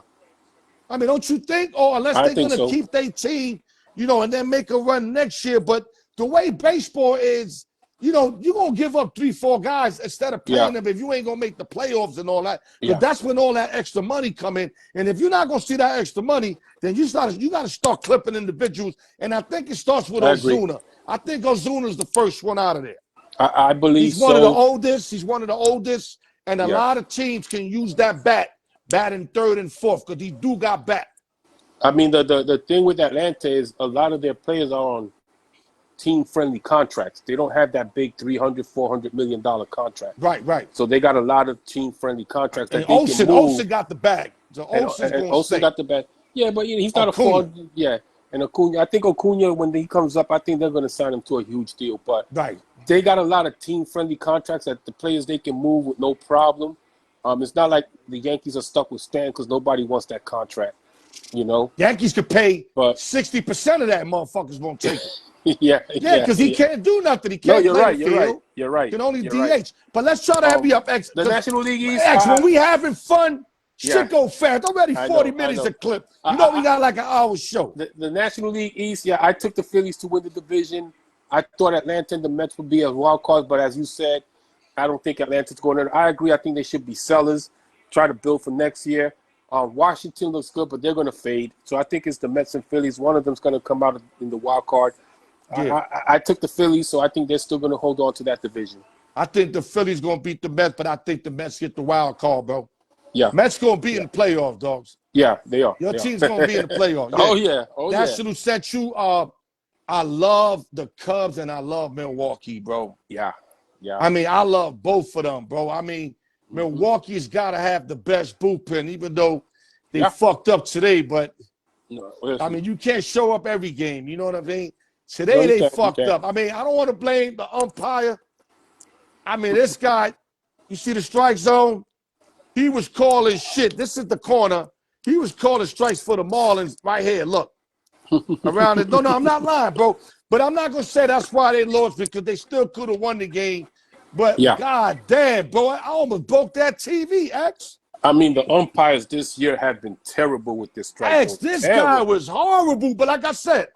I mean, don't you think? Or unless they're going to keep their team, you know, and then make a run next year. But the way baseball is, you know, you're going to give up 3-4 guys instead of paying them if you ain't going to make the playoffs and all that. But that's when all that extra money come in. And if you're not going to see that extra money, then you got to start clipping individuals. And I think it starts with Ozuna. I think Ozuna's the first one out of there. I believe he's one of the oldest. He's one of the oldest. And a lot of teams can use that bat in third and fourth, because he do got bat. I mean, the thing with Atlanta is a lot of their players are on team-friendly contracts. They don't have that big $300, $400 million contract. Right. So they got a lot of team-friendly contracts that and they can move. Olsen got the bag. So Olsen got the bag. Yeah, but he's not Acuna. And Acuna, I think Acuna, when he comes up, I think they're going to sign him to a huge deal. But they got a lot of team-friendly contracts that the players they can move with no problem. It's not like the Yankees are stuck with Stan because nobody wants that contract, you know? Yankees could pay 60% of that motherfuckers won't take it. Yeah, because he can't do nothing. He can't play the field. You're right. He can only DH. But let's try to have you up, X. The National League East. X, when we having fun, shit go fast. Already 40 minutes a clip. You know we got like an hour show. The National League East, I took the Phillies to win the division. I thought Atlanta and the Mets would be a wild card, but as you said, I don't think Atlanta's going there. I agree. I think they should be sellers, try to build for next year. Washington looks good, but they're going to fade. So I think it's the Mets and Phillies. One of them's going to come out in the wild card. I took the Phillies, so I think they're still going to hold on to that division. I think the Phillies going to beat the Mets, but I think the Mets get the wild card, bro. Yeah. Mets going to be in the playoff, dogs. Yeah, they are. Your team's going to be in the playoff. National Central. I love the Cubs and I love Milwaukee, bro. Yeah. I mean, I love both of them, bro. I mean, Milwaukee's got to have the best bullpen, even though they fucked up today. But, I mean, you can't show up every game. You know what I mean? Today they fucked up. I mean, I don't want to blame the umpire. I mean, this guy, you see the strike zone? He was calling shit. This is the corner. He was calling strikes for the Marlins right here. Look. Around it. No, I'm not lying, bro. But I'm not gonna say that's why they lost because they still could have won the game. But Yeah. god damn, bro, I almost broke that TV, X. I mean, the umpires this year have been terrible with this strike X, zone. this guy Terrible. was horrible. But like I said,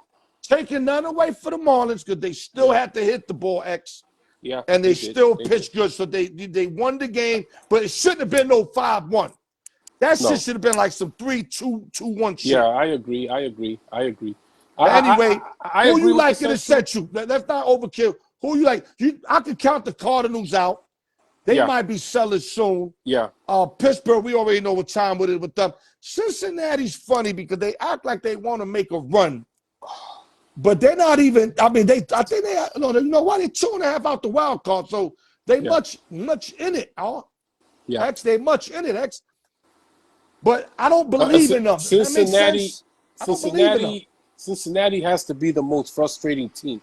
taking none away for the Marlins because they still had to hit the ball, X. Yeah, And they did. still They did. pitched good. So they won the game, but it shouldn't have been no 5-1. That No. shit should have been like some 3-2, 2-1 shit. Yeah, I agree. But anyway, I who agree you with like the in the Central? Let's not overkill. Who you like? I could count the Cardinals out. They might be selling soon. Yeah. Pittsburgh, we already know what time it is with them. Cincinnati's funny because they act like they want to make a run. But they're not even, I mean, I think they, no, you know why? They're 2.5 out the wild card. So they much in it. Yeah. X, they much in it, X. But I don't believe in them. That makes sense? I don't believe in them. Cincinnati has to be the most frustrating team.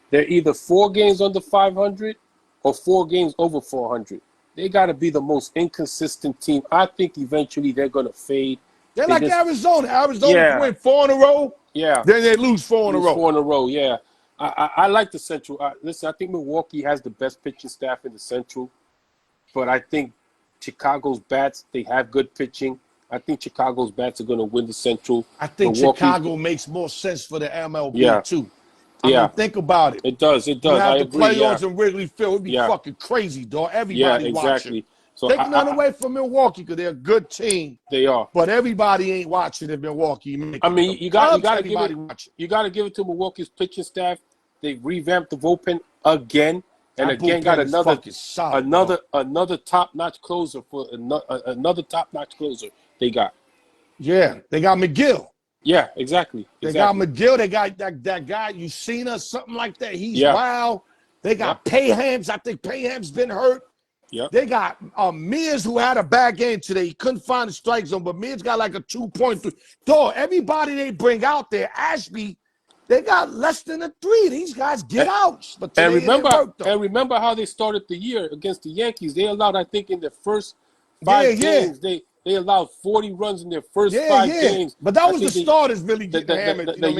They're either 4 games under 500 or 4 games over 400. They got to be the most inconsistent team. I think eventually they're going to fade. They're like Arizona. Arizona win 4 in a row. Yeah. Then they lose 4 in a row. 4 in a row, yeah. I like the Central. Listen, I think Milwaukee has the best pitching staff in the Central. But I think Chicago's bats, they have good pitching. I think Chicago's bats are going to win the Central. I think Chicago makes more sense for the MLB, too. I mean, think about it. It does. You have the playoffs in Wrigley Field. It'd be fucking crazy, dog. Everybody watching. So take none away from Milwaukee because they're a good team. They are. But everybody ain't watching in Milwaukee. I mean, you got to give it to Milwaukee's pitching staff. They revamped the bullpen again. And again, got another top-notch closer for another top-notch closer they got. Yeah, they got McGill. Yeah, exactly. They got McGill. They got that guy, you seen us, something like that. He's wild. They got Payham's. I think Payham's been hurt. Yeah. They got Mears, who had a bad game today. He couldn't find the strike zone, but Mears got like a 2.3. Dog, everybody they bring out there, Ashby, they got less than a 3. These guys get outs. But remember how they started the year against the Yankees. They allowed, I think, in the first 5 games, they allowed 40 runs in their first 5 games. But that was the starters really getting hammered. The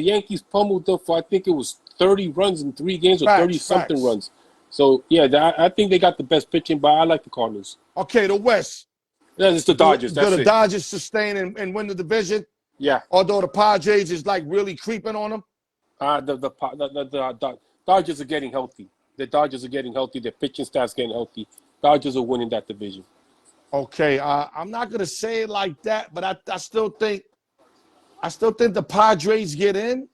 Yankees pummeled them for, I think it was 30 runs in 3 games or 30-something runs. So, yeah, I think they got the best pitching, but I like the Cardinals. Okay, the West. Yeah, it's the Dodgers. Do the Dodgers sustain and win the division? Yeah. Although the Padres is like really creeping on them? The Dodgers are getting healthy. The Dodgers are getting healthy. Their pitching staff's getting healthy. Dodgers are winning that division. Okay, I'm not gonna say it like that, but I still think the Padres get in.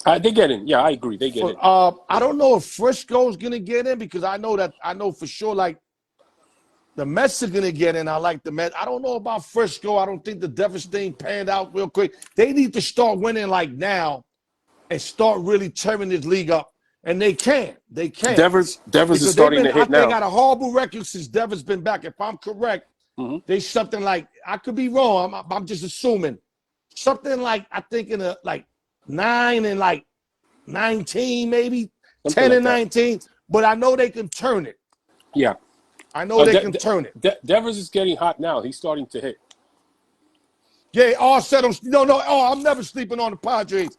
They get in. Yeah, I agree. They get in. I don't know if Frisco's gonna get in because I know for sure like the Mets are gonna get in. I like the Mets. I don't know about Frisco. I don't think the Devils thing panned out real quick. They need to start winning like now and start really tearing this league up. And they can. They can. Devers is starting to hit now. They got a horrible record since Devers been back. If I'm correct, they something like, I could be wrong. I'm just assuming something like, I think in a like 9 and like 19, maybe something 10 and 19. But I know they can turn it. Yeah. I know they can turn it. Devers is getting hot now. He's starting to hit. Yeah, I'm never sleeping on the Padres.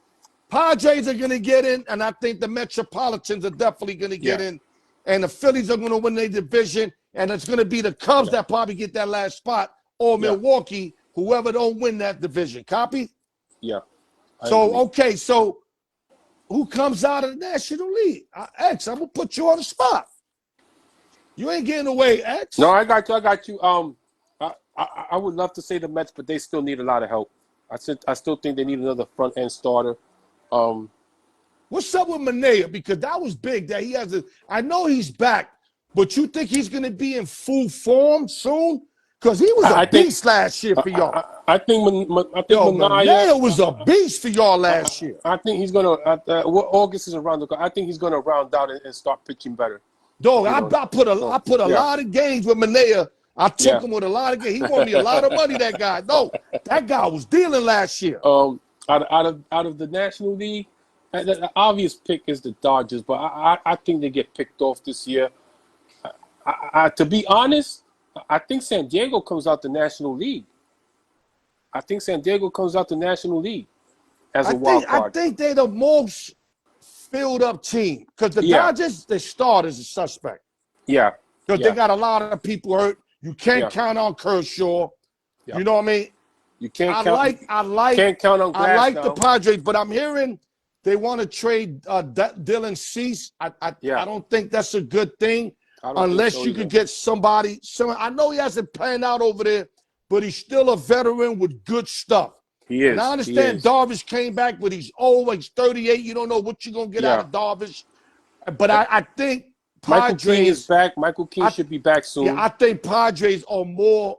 Padres are going to get in, and I think the Metropolitans are definitely going to get in. And the Phillies are going to win their division, and it's going to be the Cubs that probably get that last spot, or Milwaukee, whoever don't win that division. Copy? Yeah. So who comes out of the National League? X, I'm going to put you on the spot. You ain't getting away, X. No, I got you. I would love to say the Mets, but they still need a lot of help. I still think they need another front-end starter. What's up with Manea? Because that was big that he has I know he's back, but you think he's going to be in full form soon? Because he was a beast last year for y'all. I think Manea was a beast for y'all last year. I think he's going to August is around the corner. I think he's going to round out and start pitching better. Dog, I put a lot of games with Manea. I took him with a lot of games. He won me a lot of money, that guy. No, that guy was dealing last year. Out of the National League, the obvious pick is the Dodgers, but I think they get picked off this year. To be honest, I think San Diego comes out the National League. as a wild I card. think they're the most filled up team because the Dodgers, they start as a suspect. Yeah. Because they got a lot of people hurt. You can't count on Kershaw. Yeah. You know what I mean? You can't I count. Can't count on Glass. I like now. the Padres, but I'm hearing they want to trade Dylan Cease. I don't think that's a good thing unless you could get somebody. I know he hasn't panned out over there, but he's still a veteran with good stuff. He is. And I understand Darvish came back, but he's old, like 38. You don't know what you're going to get out of Darvish. But I think Padres. Michael King is back. Michael King should be back soon. Yeah, I think Padres are more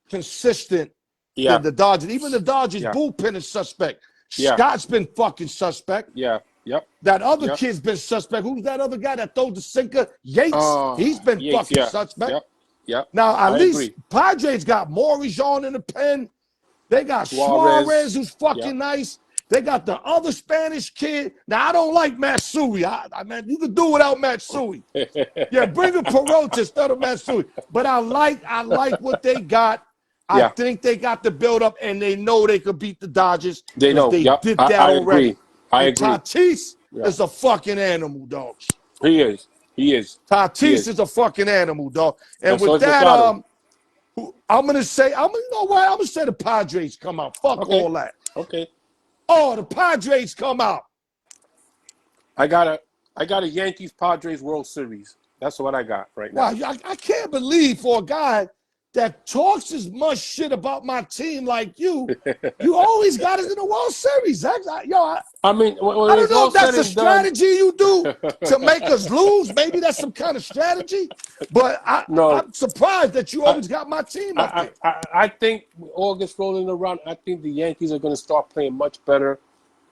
consistent than the Dodgers. Even the Dodgers bullpen is suspect. Scott's been fucking suspect. Yeah. Yep. That other kid's been suspect. Who's that other guy that throws the sinker? Yates. He's been fucking suspect. Yep. Now, at least Padres got Morris on in the pen. They got Suarez, who's fucking nice. They got the other Spanish kid. Now, I don't like Matsui. I mean, you can do without Matsui. Yeah, bring a Peralta instead of Matsui. But I like what they got. I think they got the build up, and they know they could beat the Dodgers. They know. They did that already. I agree. Tatis is a fucking animal, dog. He is. Tatis is a fucking animal, dog. And with that, I'm gonna say, you know what? I'm gonna say the Padres come out. Fuck all that. Okay. Oh, the Padres come out. I got a Yankees Padres World Series. That's what I got right now. Wow, I can't believe for a guy that talks as much shit about my team like you always got us in the World Series. I mean, I don't know if that's a strategy you do to make us lose. Maybe that's some kind of strategy. But I'm surprised that you always got my team up there. I think with August rolling around, I think the Yankees are going to start playing much better.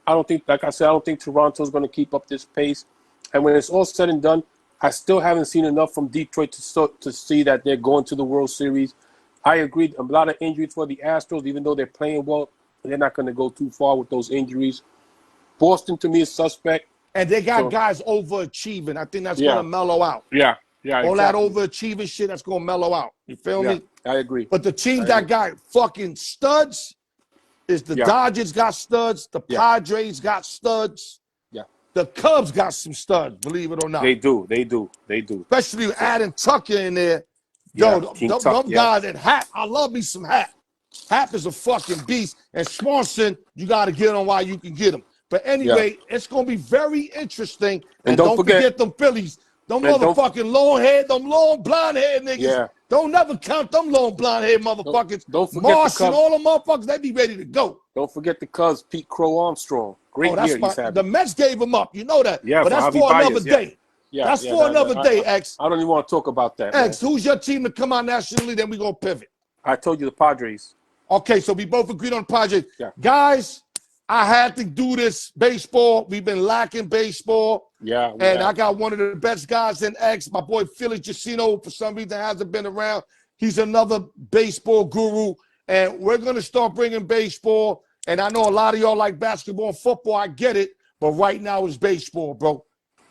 I don't think, like I said, I don't think Toronto's going to keep up this pace. And when it's all said and done, I still haven't seen enough from Detroit to see that they're going to the World Series. I agree. A lot of injuries for the Astros, even though they're playing well, they're not going to go too far with those injuries. Boston, to me, is suspect. And they got guys overachieving. I think that's going to mellow out. Yeah, all that overachieving shit, that's going to mellow out. You feel me? I agree. But the team that got fucking studs is the Dodgers got studs. The Padres got studs. The Cubs got some studs, believe it or not. They do. Especially adding Tucker in there. Yo, them guys at Hap, I love me some Hap. Hap is a fucking beast. And Swanson, you got to get him while you can get him. But anyway, it's going to be very interesting. And don't forget them Phillies. Them motherfucking long-haired, them long blonde-haired niggas. Yeah. Don't never count them long blonde-haired motherfuckers. Don't forget Marsh and all them motherfuckers, they be ready to go. Don't forget the Cubs, Pete Crow Armstrong. Great year he's having. The Mets gave him up. You know that. Yeah, but that's for another day. Yeah, that's for another day, X. I don't even want to talk about that. X, who's your team to come out nationally? Then we're going to pivot. I told you the Padres. Okay, so we both agreed on the Padres. Yeah. Guys, I had to do this baseball. We've been lacking baseball. Yeah. And I got one of the best guys in X, my boy Felix Jacino, for some reason hasn't been around. He's another baseball guru. And we're going to start bringing baseball. And I know a lot of y'all like basketball and football. I get it. But right now it's baseball, bro.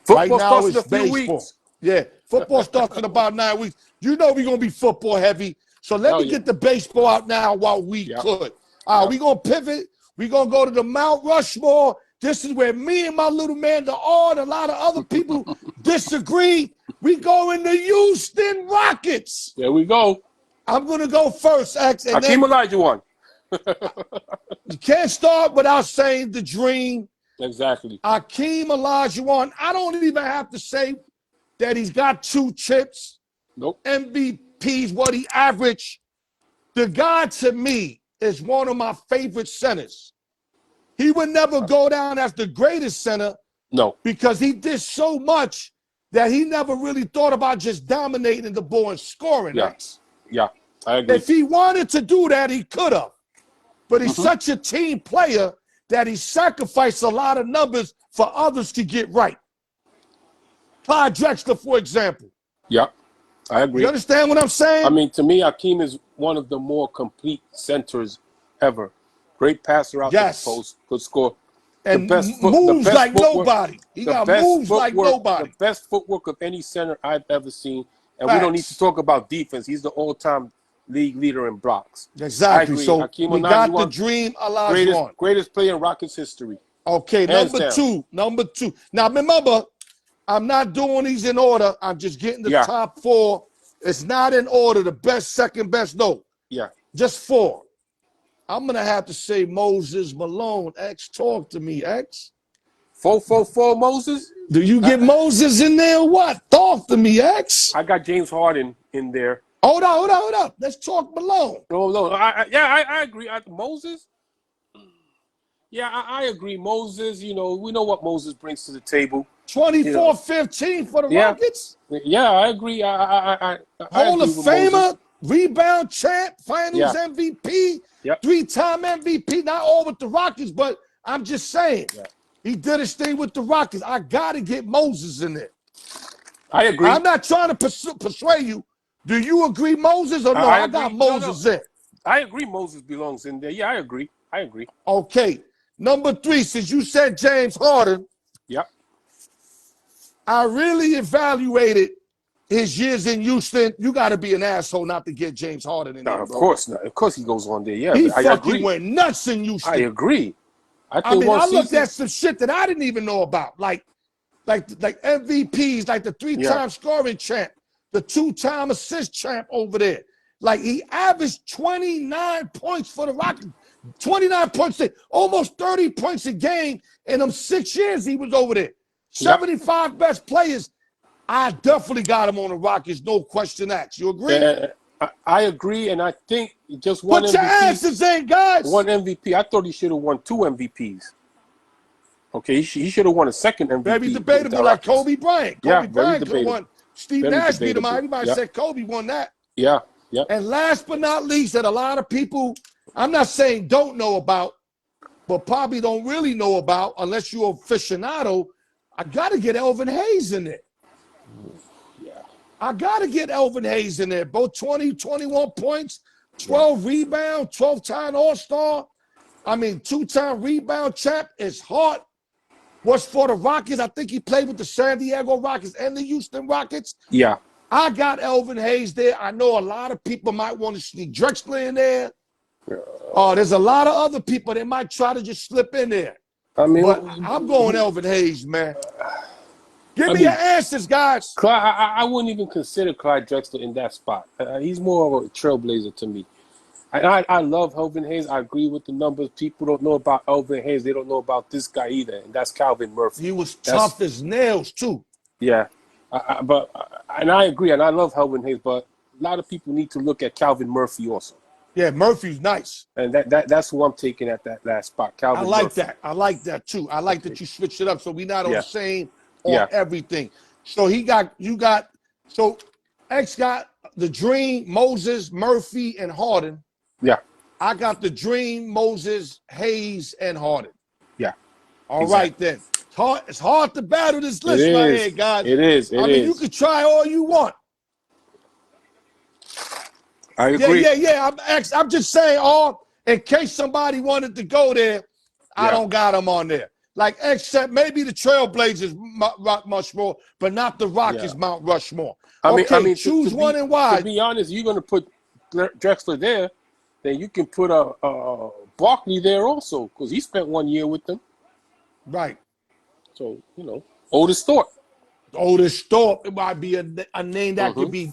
Football starts in a few weeks. Yeah, football starts in about 9 weeks. You know we're going to be football heavy. So let me get the baseball out now while we could. All right, we're going to pivot. We're going to go to the Mount Rushmore. This is where me and my little man, the R, and a lot of other people disagree. We go in the Houston Rockets. There we go. I'm going to go first, X. And Hakeem Olajuwon. You can't start without saying the dream. Exactly. Hakeem Olajuwon. I don't even have to say that he's got 2 chips. Nope. MVP's what he averaged. The guy, to me, is one of my favorite centers. He would never go down as the greatest center. No. Because he did so much that he never really thought about just dominating the ball and scoring. Yeah, I agree. If he wanted to do that, he could have. But he's such a team player that he sacrificed a lot of numbers for others to get right. Clyde Drexler, for example. Yeah, I agree. You understand what I'm saying? I mean, to me, Hakeem is one of the more complete centers ever. Great passer out the post, good score. And moves like nobody. He got moves like nobody. The best footwork of any center I've ever seen. And we don't need to talk about defense. He's the all-time league leader in blocks. I Exactly. agree. So Hakeem we got the Olajuwon, dream Olajuwon. greatest player in Rockets history. Okay, Hands number down. two. Number two. Now remember, I'm not doing these in order. I'm just getting the top four. It's not in order. The best, second best. No. Yeah. Just four. I'm gonna have to say Moses Malone. X, talk to me, X. 444 Moses. Do you get Moses in there or what? Talk to me, X. I got James Harden in there. Hold on. Let's talk Malone. No. I agree. Moses. Yeah, I agree. Moses, we know what Moses brings to the table. 24-15 for the Rockets. Yeah, I agree. I Hall of agree with Famer, Moses. rebound champ, finals MVP, three-time MVP. Not all with the Rockets, but I'm just saying. Yeah. He did his thing with the Rockets. I got to get Moses in there. I agree. I'm not trying to persuade you. Do you agree Moses or no? I got Moses in. I agree Moses belongs in there. Yeah, I agree. Okay. Number three, since you said James Harden. Yep. I really evaluated his years in Houston. You got to be an asshole not to get James Harden in there, of course not. Of course he goes on there. Yeah, he fucking went nuts in Houston. I agree. I looked at some shit that I didn't even know about, like MVPs, like the three-time scoring champ, the two-time assist champ over there. Like he averaged 29 points for the Rockets, 29 points, almost 30 points a game in them 6 years he was over there. 75 best players. I definitely got him on the Rockets, no question asked. You agree? I agree, and I think just one Put MVP. Your asses in, guys. One MVP. I thought he should have won 2 MVPs. Okay, he should have won a second MVP. Very debatable, like Kobe Bryant. Kobe Bryant could have won. Steve Nash beat him out. Everybody said Kobe won that. Yeah. And last but not least, that a lot of people, I'm not saying don't know about, but probably don't really know about, unless you're aficionado, I got to get Elvin Hayes in there. I got to get Elvin Hayes in there. Both 20, 21 points, 12 rebounds, 12-time All-Star. I mean, 2-time rebound champ. It's hard. What's for the Rockets? I think he played with the San Diego Rockets and the Houston Rockets. Yeah. I got Elvin Hayes there. I know a lot of people might want to sneak Drexler in there. There's a lot of other people that might try to just slip in there. But I'm going Elvin Hayes, man. Give me your answers, guys. I wouldn't even consider Clyde Drexler in that spot. He's more of a trailblazer to me. I love Elvin Hayes. I agree with the numbers. People don't know about Elvin Hayes. They don't know about this guy either, and that's Calvin Murphy. He was tough as nails, too. Yeah. And I agree, and I love Elvin Hayes, but a lot of people need to look at Calvin Murphy also. Yeah, Murphy's nice. And that's who I'm taking at that last spot, Calvin Murphy. I like that, too. I like that you switched it up so we're not on the same on everything. So so X got the Dream, Moses, Murphy, and Harden. Yeah. I got the Dream, Moses, Hayes, and Harden. Yeah. All right, then. It's hard to battle this list right here, guys. It is. I mean, you can try all you want. I agree. Yeah. I'm just saying, in case somebody wanted to go there, I don't got them on there. Like, except maybe the Trailblazers, Rushmore, but not the Rockets, Mount Rushmore. I mean, choose one and why. To be honest, you're going to put Drexler there, then you can put a Barkley there also, because he spent 1 year with them. Right. So, Otis Thorpe. Otis Thorpe, it might be a name that could be,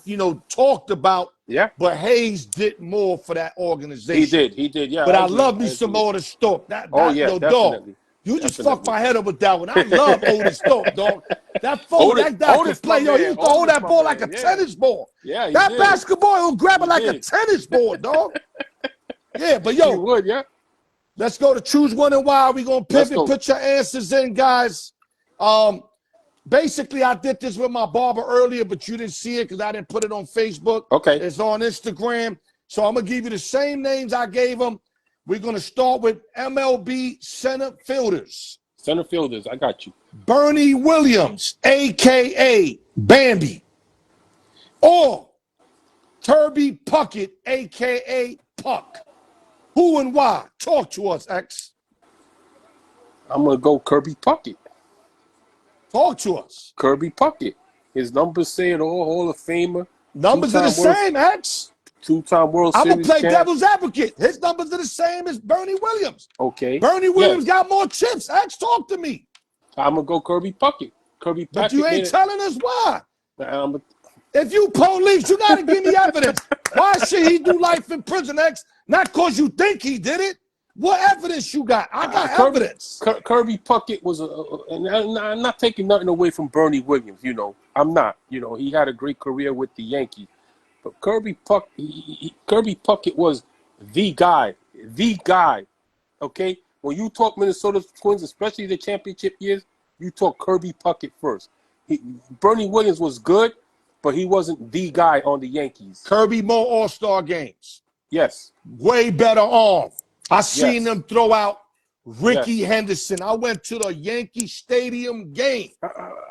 talked about. Yeah. But Hayes did more for that organization. He did, yeah. But I love me some Otis Thorpe. Definitely. Dog. You just fucked my head up with that one. I love Otis Thorpe, dog. That guy could play. He used to hold that ball like a tennis ball. Yeah, that basketball, he'll grab it like a tennis ball, dog. Yeah, but He would, yeah. Let's go to choose one and why. We're going to pivot. Put your answers in, guys. Basically, I did this with my barber earlier, but you didn't see it because I didn't put it on Facebook. Okay. It's on Instagram. So I'm going to give you the same names I gave them. We're going to start with MLB center fielders. Center fielders, I got you. Bernie Williams, a.k.a. Bambi. Or Kirby Puckett, a.k.a. Puck. Who and why? Talk to us, X. I'm going to go Kirby Puckett. Talk to us. Kirby Puckett. His numbers say it all, Hall of Famer. Numbers are the same, X. Two-time World I'm Series gonna play champ. devil's advocate. His numbers are the same as Bernie Williams. Okay. Bernie Williams Yes. got more chips. X, talk to me. I'm gonna go Kirby Puckett. Kirby But Puckett you ain't made it. telling us why. I'm a, If you police, you gotta give me evidence. Why should he do life in prison, X? Not because you think he did it. What evidence you got? I got evidence. Kirby Puckett was and I'm not taking nothing away from Bernie Williams. You know, I'm not. You know, he had a great career with the Yankees, but Kirby Puckett was the guy. The guy. Okay, when you talk Minnesota Twins, especially the championship years, you talk Kirby Puckett first. Bernie Williams was good, but he wasn't the guy on the Yankees. Kirby more All-Star games. Yes. Way better arm. I seen Yes. them throw out Ricky Yes. Henderson. I went to the Yankee Stadium game.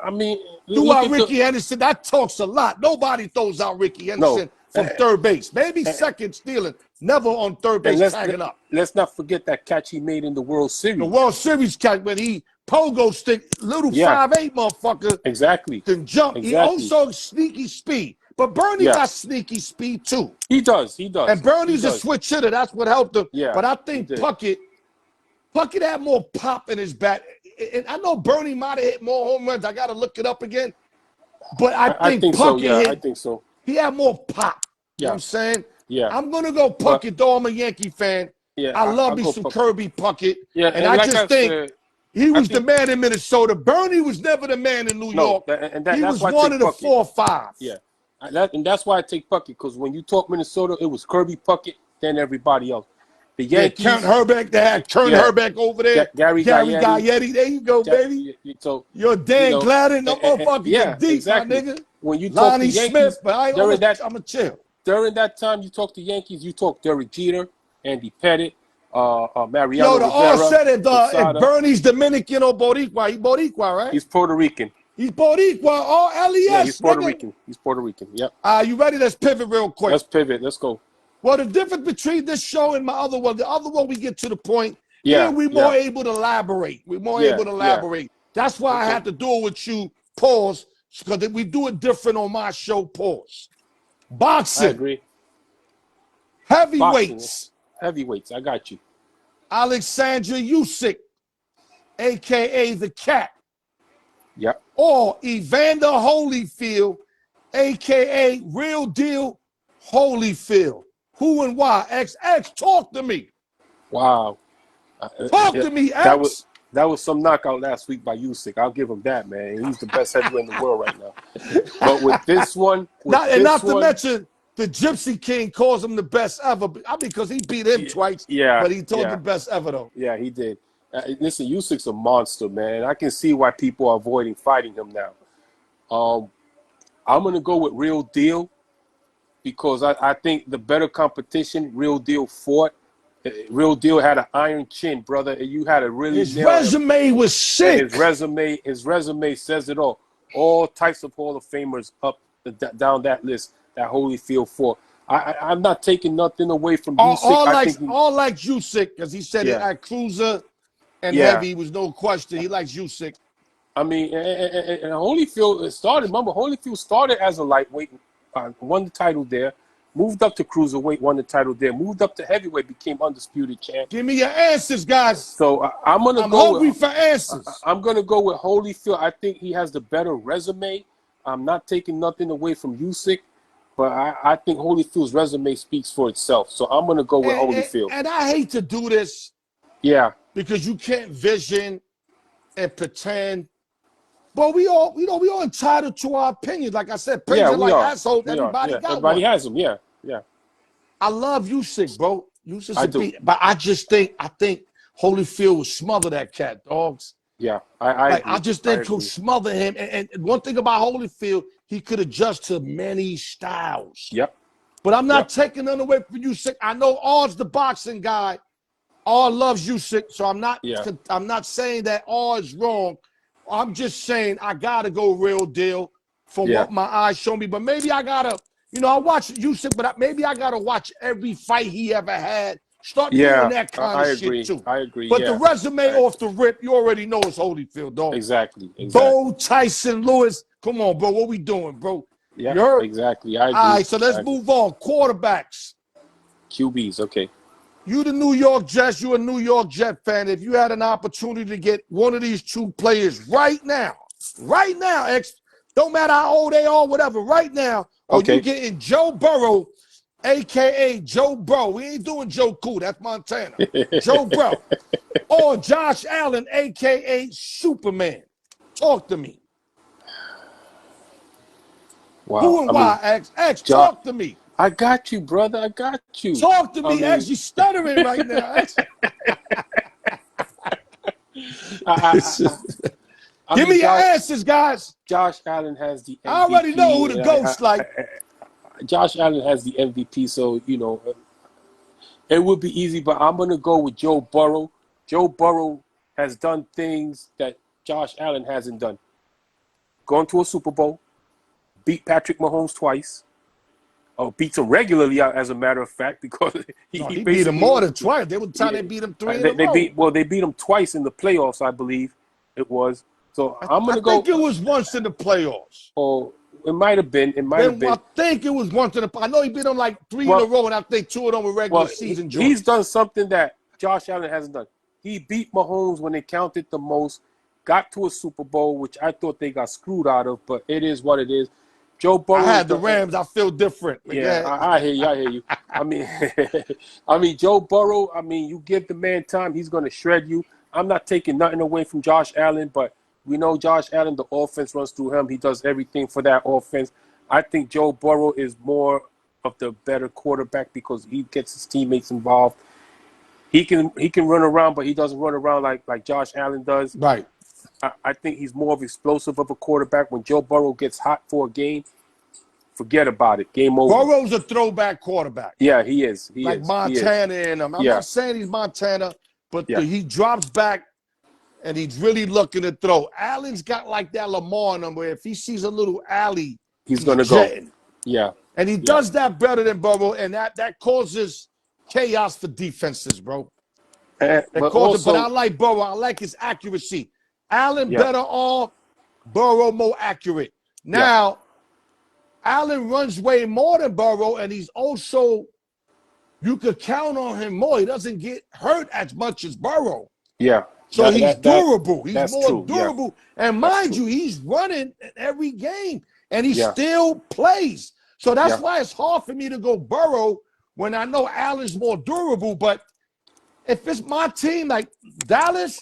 I mean, Threw out Ricky Henderson. That talks a lot. Nobody throws out Ricky Henderson from third base. Maybe second stealing. Never on third base tagging up. Let's not forget that catch he made in the World Series. The World Series catch when he pogo stick, little 5'8" motherfucker. Exactly. Can jump. Exactly. He also sneaky speed. But Bernie got sneaky speed too. He does. He does. And Bernie's a switch hitter. That's what helped him. Yeah. But I think Puckett had more pop in his bat. And I know Bernie might have hit more home runs. I got to look it up again. But I think Puckett hit. I think so. He had more pop. You know what I'm saying? Yeah. I'm going to go Puckett, though I'm a Yankee fan. Yeah, I love me some Kirby Puckett. Yeah, and I just think he was the man in Minnesota. Bernie was never the man in New York. He was one of the 4 or 5. Yeah. And that's why I take Puckett, because when you talk Minnesota, it was Kirby Puckett, then everybody else. The Yankees. Kurt Herbeck, they had Kurt Herbeck over there. Gary Gaetti. There you go, baby. So you're Dan Gladden, no motherfucker. Deep, exactly. my nigga. When you talk Lonnie to Yankees, Smith, but I'm a chill. During that time, you talk to Yankees, you talk Derek Jeter, Andy Pettit, Mariano the Rivera. said if Bernie's Dominican or Boricua, he's Boricua, right? He's Puerto Rican. He's Boricua, LES. Yeah, he's Puerto Rican. He's Puerto Rican, yep. You ready? Let's pivot real quick. Let's pivot. Let's go. Well, the difference between this show and my other one, the other one we get to the point. Here we're more able to elaborate. We're more able to elaborate. That's why I had to do it with you, pause, because we do it different on my show, pause. Boxing. I agree. Heavyweights. Heavyweights, I got you. Alexander Usyk, a.k.a. the Cat. Yep. Or Evander Holyfield, a.k.a. Real Deal Holyfield. Who and why? X, talk to me. Wow. Talk to me, X. That was some knockout last week by Usyk. I'll give him that, man. He's the best heavyweight in the world right now. But with this one, not to mention the Gypsy King calls him the best ever. Because he beat him twice. Yeah. But he told the best ever though. Yeah, he did. Listen, Usyk's a monster, man. I can see why people are avoiding fighting him now. I'm gonna go with Real Deal because I think the better competition, Real Deal fought. Real Deal had an iron chin, brother, and you had a really his resume was sick. His resume says it all. All types of Hall of Famers up down that list that Holyfield fought. I'm not taking nothing away from Usyk. All like Usyk, because he said it at cruiser and heavy was no question. He likes Usyk. I mean, and Holyfield started. Remember, Holyfield started as a lightweight, won the title there. Moved up to cruiserweight, won the title there. Moved up to heavyweight, became undisputed champ. Give me your answers, guys. So I'm hungry for answers. I'm gonna go with Holyfield. I think he has the better resume. I'm not taking nothing away from Usyk, but I think Holyfield's resume speaks for itself. So I'm gonna go with Holyfield. And I hate to do this. Yeah. Because you can't vision and pretend. But we all entitled to our opinions. Like I said, opinions like assholes. Everybody got Everybody one. has them. Yeah. I love Usyk, bro. Usyk's a beat. But I think Holyfield will smother that cat, dogs. Yeah, I just think he'll smother him. And one thing about Holyfield, he could adjust to many styles. Yep. But I'm not taking none away from Usyk. I know R's the boxing guy. R loves Usyk, so I'm not saying that R is wrong. I'm just saying I gotta go Real Deal from what my eyes show me. But maybe I gotta, I watch Usyk, but maybe I gotta watch every fight he ever had. Start doing that kind of shit too. I agree. But the resume off the rip, you already know it's Holyfield, dog. Exactly. Bo, Tyson, Lewis. Come on, bro. What we doing, bro? Yeah, You heard? exactly. I All agree. right, so let's move on. Quarterbacks. QBs, okay. You the New York Jets, you a New York Jet fan. If you had an opportunity to get one of these two players right now, don't matter how old they are, whatever, right now, or you Okay. getting Joe Burrow, a.k.a. Joe Bro. We ain't doing Joe Cool. That's Montana. Joe Bro. Or Josh Allen, a.k.a. Superman. Talk to me. Wow. Who and I mean, why, X? X, Jo- talk to me. I got you, brother. I got you. Talk to I me, X. mean, You stuttering right now, X. I, I, I Give mean, me your answers, guys. Josh Allen has the I already know who MVP, the and ghost like. Josh Allen has the MVP. So it would be easy, but I'm gonna go with Joe Burrow. Joe Burrow has done things that Josh Allen hasn't done. Gone to a Super Bowl, beat Patrick Mahomes twice, or beats him regularly, as a matter of fact, because No, he he beat him basically more than twice. There was time yeah, they beat him three in a they row. beat him twice in the playoffs, I believe it was. So I'm I gonna think go. it was once in the playoffs. Oh, it might have been. It might have Then been. I think it was once in the. I know he beat them like three in a Well, row, and I think two of them were regular season he's joints. done something that Josh Allen hasn't done. He beat Mahomes when it counted the most. Got to a Super Bowl, which I thought they got screwed out of, but it is what it is. Joe I Burrow is had the the Rams. I feel different. yeah, Okay. I hear you. I hear you. I mean, I mean, Joe Burrow. I mean, you give the man time, he's going to shred you. I'm not taking nothing away from Josh Allen, but we know Josh Allen. The offense runs through him. He does everything for that offense. I think Joe Burrow is more of the better quarterback because he gets his teammates involved. He can run around, but he doesn't run around like Josh Allen does. Right. I think he's more of explosive of a quarterback. When Joe Burrow gets hot for a game, forget about it. Game over. Burrow's a throwback quarterback, Yeah, he is. He like is. He is. Montana and I'm Yeah. not saying he's Montana, but Yeah. he drops back and he's really looking to throw. Allen's got like that Lamar number. If he sees a little alley, He's he's gonna go. jetting. Yeah. And he Yeah. does that better than Burrow, and that causes chaos for defenses, bro. That But causes it. But I also, like Burrow. I like his accuracy. Allen yeah. better off, Burrow more accurate. Yeah. Now, Allen runs way more than Burrow, and he's also, you could count on him more. He doesn't get hurt as much as Burrow. Yeah. So he's durable. He's That's more true. Yeah. durable. And That's mind true. you, he's running every game and he Yeah. still plays. So that's Yeah. why it's hard for me to go Burrow when I know Allen's more durable. But if it's my team like Dallas,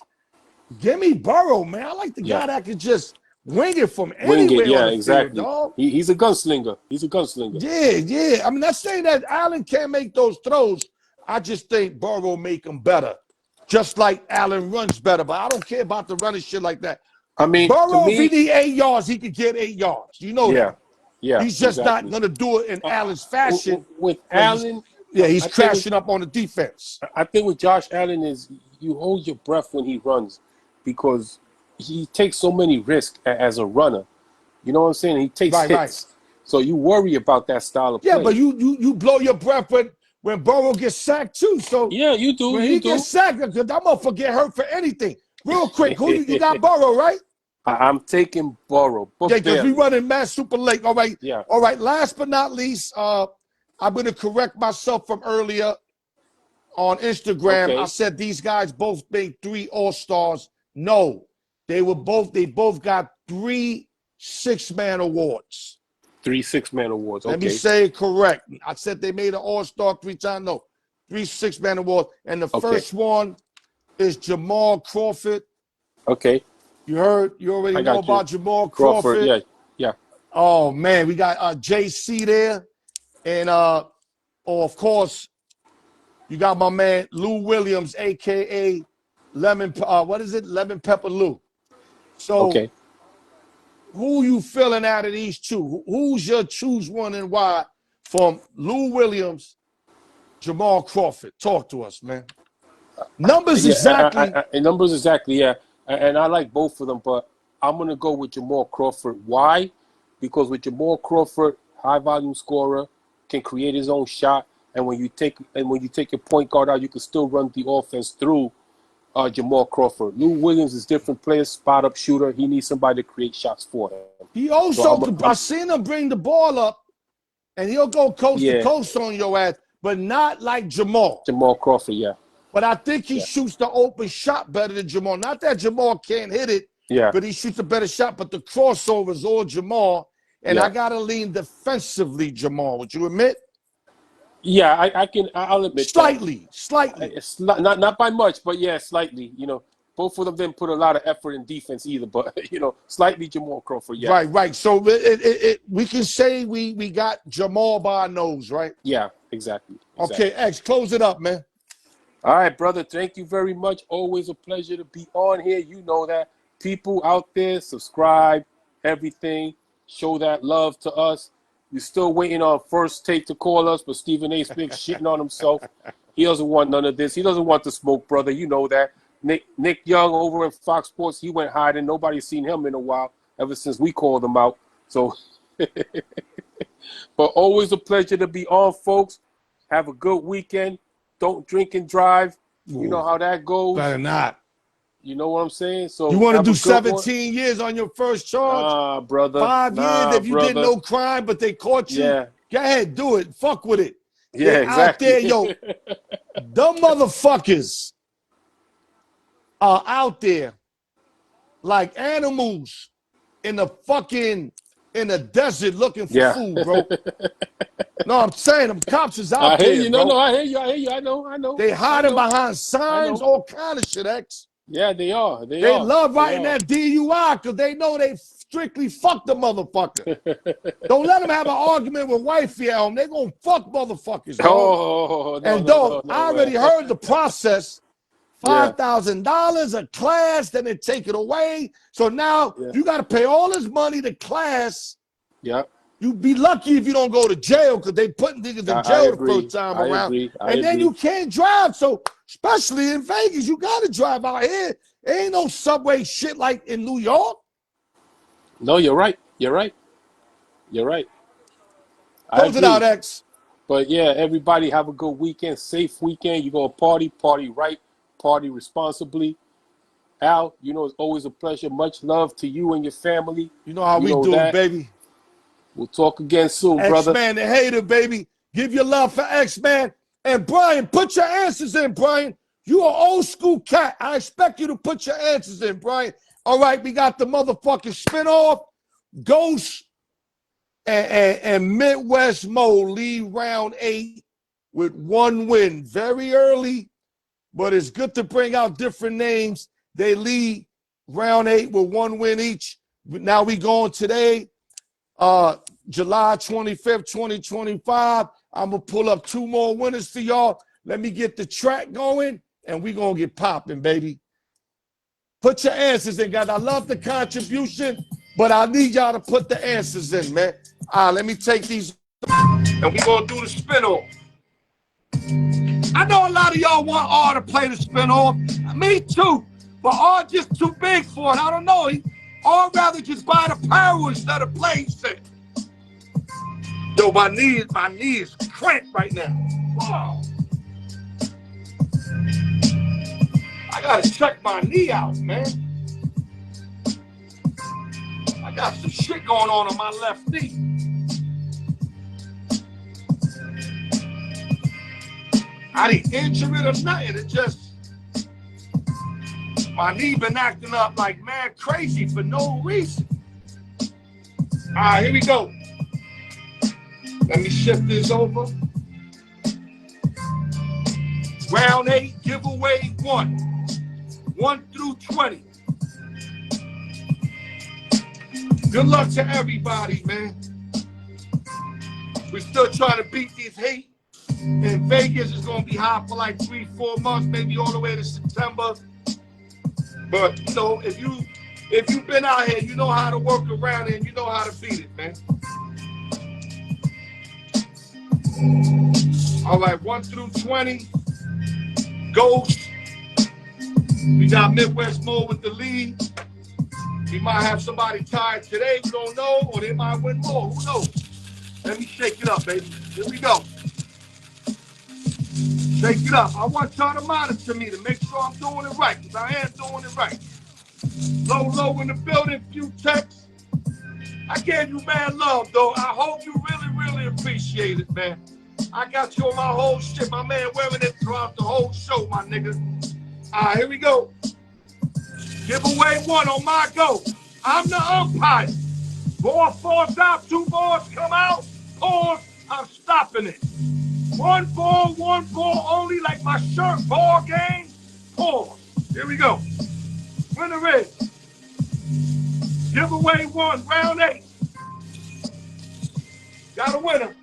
give me Burrow, man. I like the Yeah. guy that can just wing it from Wing it. anywhere on Yeah. the field, Exactly. dog. He's a gunslinger. He's a gunslinger. Yeah. I mean, not saying that Allen can't make those throws. I just think Burrow make them better. Just like Allen runs better, but I don't care about the running shit like that. I mean, to Burrow, if he me, need 8 yards, he could get 8 yards. You know yeah. that. Yeah. He's just not Exactly. going to do it in Allen's fashion. With Where Allen, he's I think crashing up on the defense. I think with Josh Allen is you hold your breath when he runs because he takes so many risks as a runner. You know what I'm saying? He takes Right. hits. So you worry about that style of Yeah, play. but you blow your breath when Burrow gets sacked too. So Yeah, you do. when You he do. gets sacked, that motherfucker get hurt for anything. Real quick, who you got Burrow, right? I'm taking Burrow. Yeah, because we barely. running mass super late. All right. Yeah. All right. Last but not least, I'm going to correct myself from earlier on Instagram. Okay. I said these guys both made 3 All-Stars. No, they both got 3 six-man awards. 3 6-man awards. Okay. Let me say it correct. I said they made an All-Star 3 times. No, 3 six-man awards. And the first one is Jamal Crawford. Okay. You already know about Jamal Crawford. Yeah. Oh man, we got JC there. And of course, you got my man Lou Williams, aka Lemon. What is it? Lemon Pepper Lou. So, Okay. who you feeling out of these two? Who's your choose one and why? From Lou Williams, Jamal Crawford. Talk to us, man. Numbers exactly. Numbers exactly. Yeah. And I like both of them, but I'm gonna go with Jamal Crawford. Why? Because with Jamal Crawford, high volume scorer, can create his own shot, and when you take your point guard out, you can still run the offense through Jamal Crawford. Lou Williams is different player, spot up shooter. He needs somebody to create shots for him. He also, I seen him bring the ball up, and he'll go coast to coast on your ass, but not like Jamal. Jamal Crawford, yeah. But I think he shoots the open shot better than Jamal. Not that Jamal can't hit it, but he shoots a better shot. But the crossover is all Jamal, and I gotta lean defensively, Jamal. Would you admit? Yeah, I'll admit slightly. It's not by much, but yeah, slightly. You know, both of them didn't put a lot of effort in defense either, but you know, slightly Jamal Crawford. Yeah. Right. So we can say we got Jamal by our nose, right? Yeah, exactly. Okay, X, close it up, man. All right, brother. Thank you very much. Always a pleasure to be on here. You know that. People out there, subscribe, everything. Show that love to us. We're still waiting on First Take to call us, but Stephen A. Smith shitting on himself. He doesn't want none of this. He doesn't want the smoke, brother. You know that. Nick Young over in Fox Sports, he went hiding. Nobody's seen him in a while, ever since we called him out. So, but always a pleasure to be on, folks. Have a good weekend. Don't drink and drive. You know how that goes. Better not. You know what I'm saying? So you want to do 17 years on your first charge? Brother. 5 years if you did no crime, but they caught you. Yeah. Go ahead, do it. Fuck with it. Yeah, exactly. Out there, yo, the motherfuckers are out there like animals in the desert looking for food, bro. No, I'm saying them cops is out there. I hear you. No, I hear you. I know. They hiding behind signs, all kind of shit, X. Yeah, they are. They love writing that DUI because they know they strictly fuck the motherfucker. Don't let them have an argument with wifey at home. They gonna fuck motherfuckers. I already heard the process. $5,000 a class, then they take it away. So now you got to pay all this money to class. Yeah. You'd be lucky if you don't go to jail because they putting niggas in jail the first time around. And then you can't drive. So especially in Vegas, you got to drive out here. There ain't no subway shit like in New York. No, you're right. Close it out, X. But yeah, everybody have a good weekend, safe weekend. You're going to party right, party responsibly. Al, you know, it's always a pleasure. Much love to you and your family. You know how we do it, baby. We'll talk again soon, brother. X-Man the hater, baby. Give your love for X-Man. And Brian, put your answers in, Brian. You an old school cat. I expect you to put your answers in, Brian. All right, we got the motherfucking spinoff. Ghost and Midwest Mo lead round 8 with 1 win. Very early, but it's good to bring out different names. They lead round 8 with 1 win each. Now we going today, July 25th, 2025. I'm going to pull up 2 more winners for y'all. Let me get the track going, and we going to get popping, baby. Put your answers in, guys. I love the contribution, but I need y'all to put the answers in, man. Let me take these, and we going to do the spin-off. I know a lot of y'all want R to play the spin-off. Me too, but R just too big for it. I don't know. R rather just buy the power instead of play shit. Yo, my knee is cramped right now. Wow. I gotta check my knee out, man. I got some shit going on my left knee. I didn't injure it or nothing. It just, my knee been acting up like mad crazy for no reason. All right, here we go. Let me shift this over. Round 8, giveaway 1. 1 through 20. Good luck to everybody, man. We're still trying to beat this hate. In Vegas, it's going to be hot for like 3-4 months, maybe all the way to September. But, you know, if you've been out here, you know how to work around it and you know how to beat it, man. All right, 1 through 20. Ghost. We got Midwest Mo with the lead. We might have somebody tied today, we don't know, or they might win more, who knows? Let me shake it up, baby. Here we go. Shake it up. I want y'all to monitor me to make sure I'm doing it right, because I am doing it right. Low in the building, few texts. I gave you mad love, though. I hope you really appreciate it, man. I got you on my whole shit. My man wearing it throughout the whole show, my nigga. All right, here we go. Giveaway 1 on my go. I'm the umpire. Ball falls out, 2 balls come out. Pause, I'm stopping it. 1 ball only, like my shirt, ball game. Pause. Here we go. Winner is giveaway 1, round 8. Got a winner.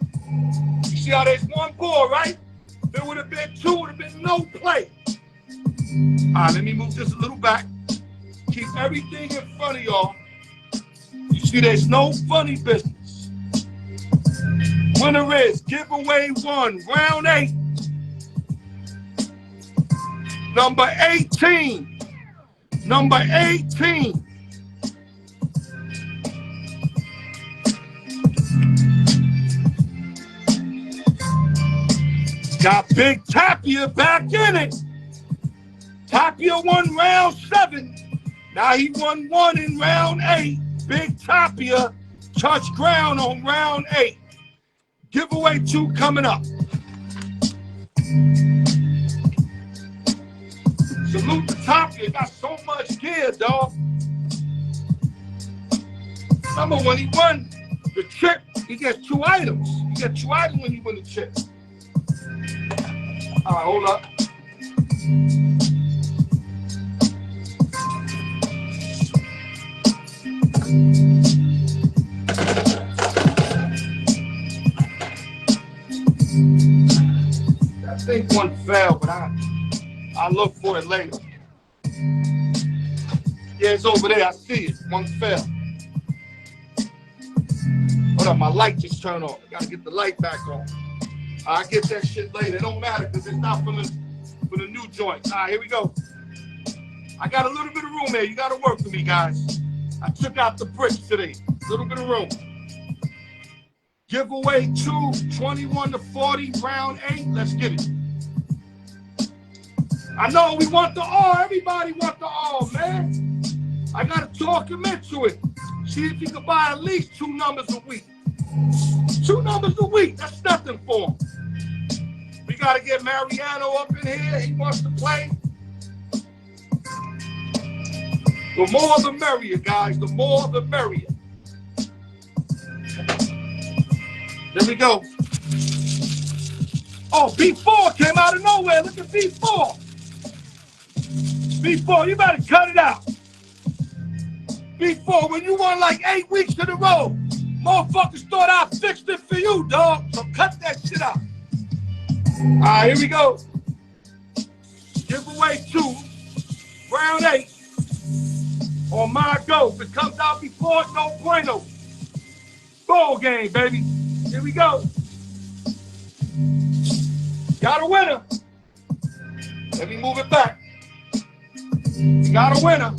You see how there's 1 ball, right? If it would have been 2, it would have been no play. All right, let me move this a little back. Keep everything in front of y'all. You see, there's no funny business. Winner is giveaway 1, round 8. Number 18. Number 18. Got Big Tapia back in it. Tapia won round 7. Now he won 1 in round 8. Big Tapia touched ground on round 8. Giveaway 2 coming up. Salute to Tapia. Got so much gear, dog. Remember when he won the chip, he gets 2 items. You get 2 items when you win the chip. All right, hold up. I think 1 fell, but I'll look for it later. Yeah, it's over there. I see it. 1 fell. Hold up, my light just turned off. I gotta get the light back on. I'll get that shit later. It don't matter because it's not for the new joint. All right, here we go. I got a little bit of room here. You got to work for me, guys. I took out the bricks today. A little bit of room. Giveaway 2, 21 to 40, round 8. Let's get it. I know we want the R. Everybody want the R, man. I got to talk him into it. See if you can buy at least 2 numbers a week. 2 numbers a week. That's nothing for him. We got to get Mariano up in here. He wants to play. The more the merrier, guys. The more the merrier. There we go. Oh, B4 came out of nowhere. Look at B4. B4, you better cut it out. B4, when you won like 8 weeks in a row, motherfuckers thought I fixed it for you, dog. So cut that shit out. All right, here we go. Giveaway 2, round 8. On my go. If it comes out before, no bueno. Ball game, baby. Here we go. Got a winner. Let me move it back. Got a winner.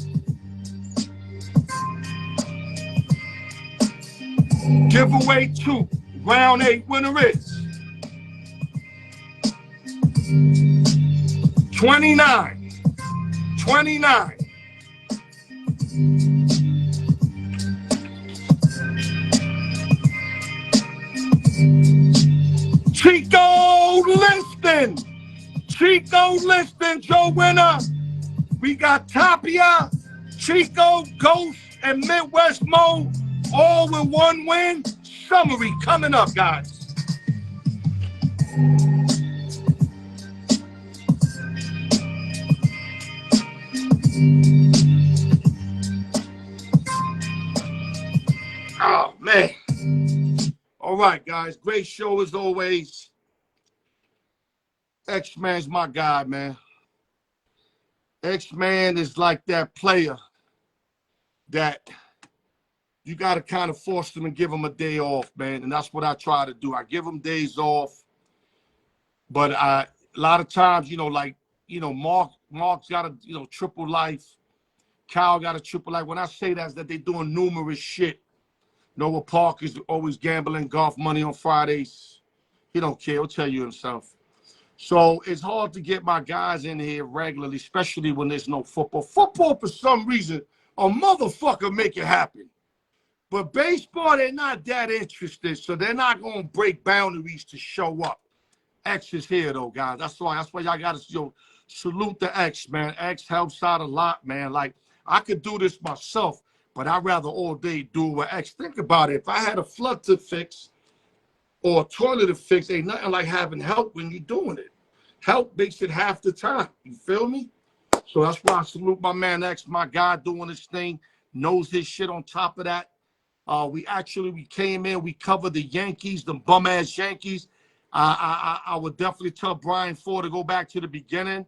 Giveaway 2, round 8. Winner is 29. 29. Chico Liston. Chico Liston, your winner. We got Tapia, Chico, Ghost, and Midwest Mo all with 1 win. Summary coming up, guys. Oh, man. All right, guys. Great show as always. X-Man's my guy, man. X-Man is like that player that you got to kind of force them and give them a day off, man. And that's what I try to do. I give them days off. But a lot of times, Mark's got a, triple life. Kyle got a triple life. When I say that, is that they're doing numerous shit. Noah Park is always gambling golf money on Fridays. He don't care. He'll tell you himself. So it's hard to get my guys in here regularly, especially when there's no football. Football, for some reason, a motherfucker make it happen. But baseball, they're not that interested, so they're not going to break boundaries to show up. X is here, though, guys. That's why y'all got to salute the X, man. X helps out a lot, man. Like, I could do this myself, but I'd rather all day do it with X. Think about it. If I had a flood to fix or a toilet to fix, ain't nothing like having help when you're doing it. Help makes it half the time. You feel me? So that's why I salute my man X, my guy doing this thing, knows his shit on top of that. We came in, we covered the Yankees, the bum-ass Yankees. I would definitely tell Brian Ford to go back to the beginning.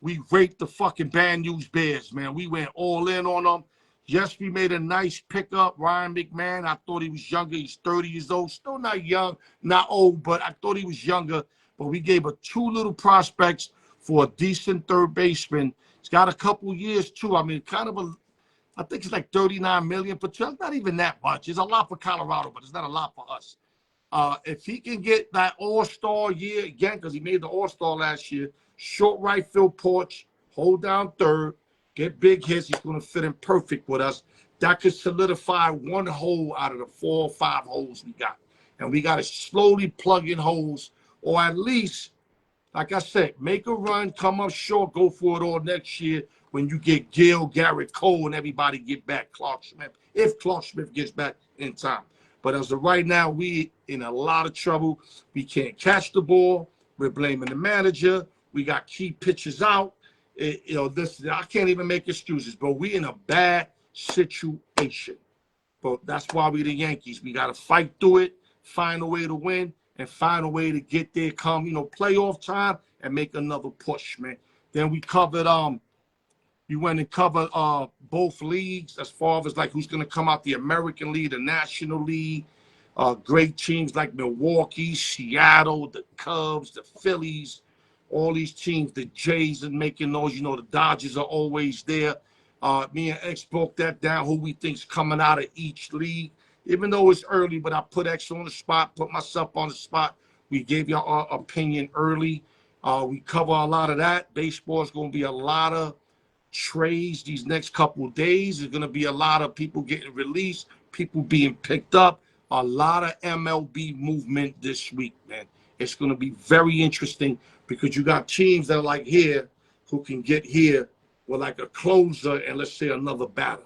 We raped the fucking Bad News Bears, man. We went all in on them. Yes, we made a nice pickup. Ryan McMahon, I thought he was younger. He's 30 years old. Still not young, not old, but I thought he was younger. But we gave her 2 little prospects for a decent third baseman. He's got a couple years, too. I mean, I think it's like 39 million for 2. It's not even that much. It's a lot for Colorado, but it's not a lot for us. If he can get that all-star year again, because he made the all-star last year, short right field porch, hold down third, get big hits, he's going to fit in perfect with us. That could solidify 1 hole out of the 4 or 5 holes we got. And we got to slowly plug in holes, or at least, like I said, make a run, come up short, go for it all next year when you get Gil, Garrett Cole, and everybody get back, Clark Smith, if Clark Smith gets back in time. But as of right now, we in a lot of trouble. We can't catch the ball. We're blaming the manager. We got key pitchers out. I can't even make excuses, but we in a bad situation. But that's why we the Yankees. We got to fight through it, find a way to win, and find a way to get there come, playoff time and make another push, man. Then we covered, we went and covered both leagues as far as like who's going to come out, the American League, the National League. Great teams like Milwaukee, Seattle, the Cubs, the Phillies, all these teams, the Jays are making noise. The Dodgers are always there. Me and X broke that down, who we think's coming out of each league. Even though it's early, but I put X on the spot, put myself on the spot. We gave y'all our opinion early. We cover a lot of that. Baseball is going to be a lot of trades these next couple of days. There's going to be a lot of people getting released, people being picked up, a lot of MLB movement this week, man. It's going to be very interesting because you got teams that are like here who can get here with like a closer and let's say another batter.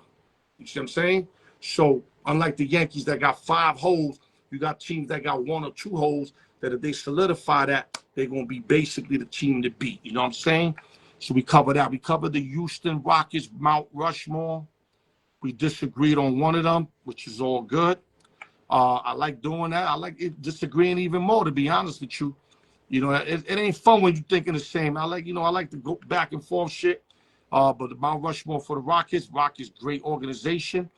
You see what I'm saying? So unlike the Yankees that got 5 holes, you got teams that got 1 or 2 holes that if they solidify that, they're going to be basically the team to beat. You know what I'm saying? So we covered that. We covered the Houston Rockets, Mount Rushmore. We disagreed on one of them, which is all good. I like doing that. I like disagreeing even more, to be honest with you. It ain't fun when you're thinking the same. I like to go back and forth shit. But the Mount Rushmore for the Rockets, great organization.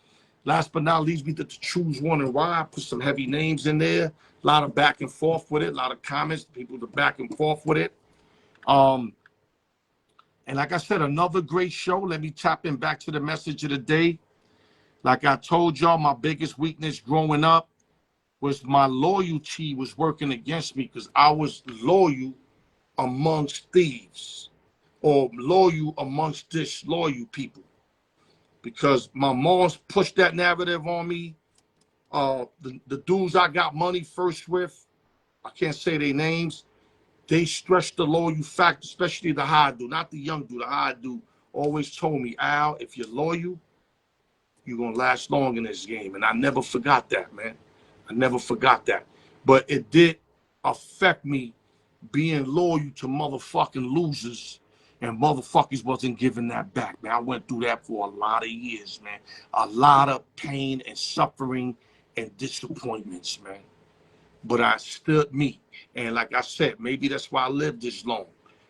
Last but not least, we did to choose one and why. I put some heavy names in there. A lot of back and forth with it. A lot of comments, people to back and forth with it. And like I said, another great show. Let me tap in back to the message of the day. Like I told y'all, my biggest weakness growing up was my loyalty was working against me because I was loyal amongst thieves or loyal amongst disloyal people. Because my mom's pushed that narrative on me. The dudes I got money first with, I can't say their names, they stretched the loyal factor, especially the high dude, not the young dude. The high dude always told me, Al, if you're loyal, you're going to last long in this game. And I never forgot that, man. I never forgot that. But it did affect me being loyal to motherfucking losers, and motherfuckers wasn't giving that back, man. I went through that for a lot of years, man. A lot of pain and suffering and disappointments, man. But I stood me. And like I said, maybe that's why I lived this long.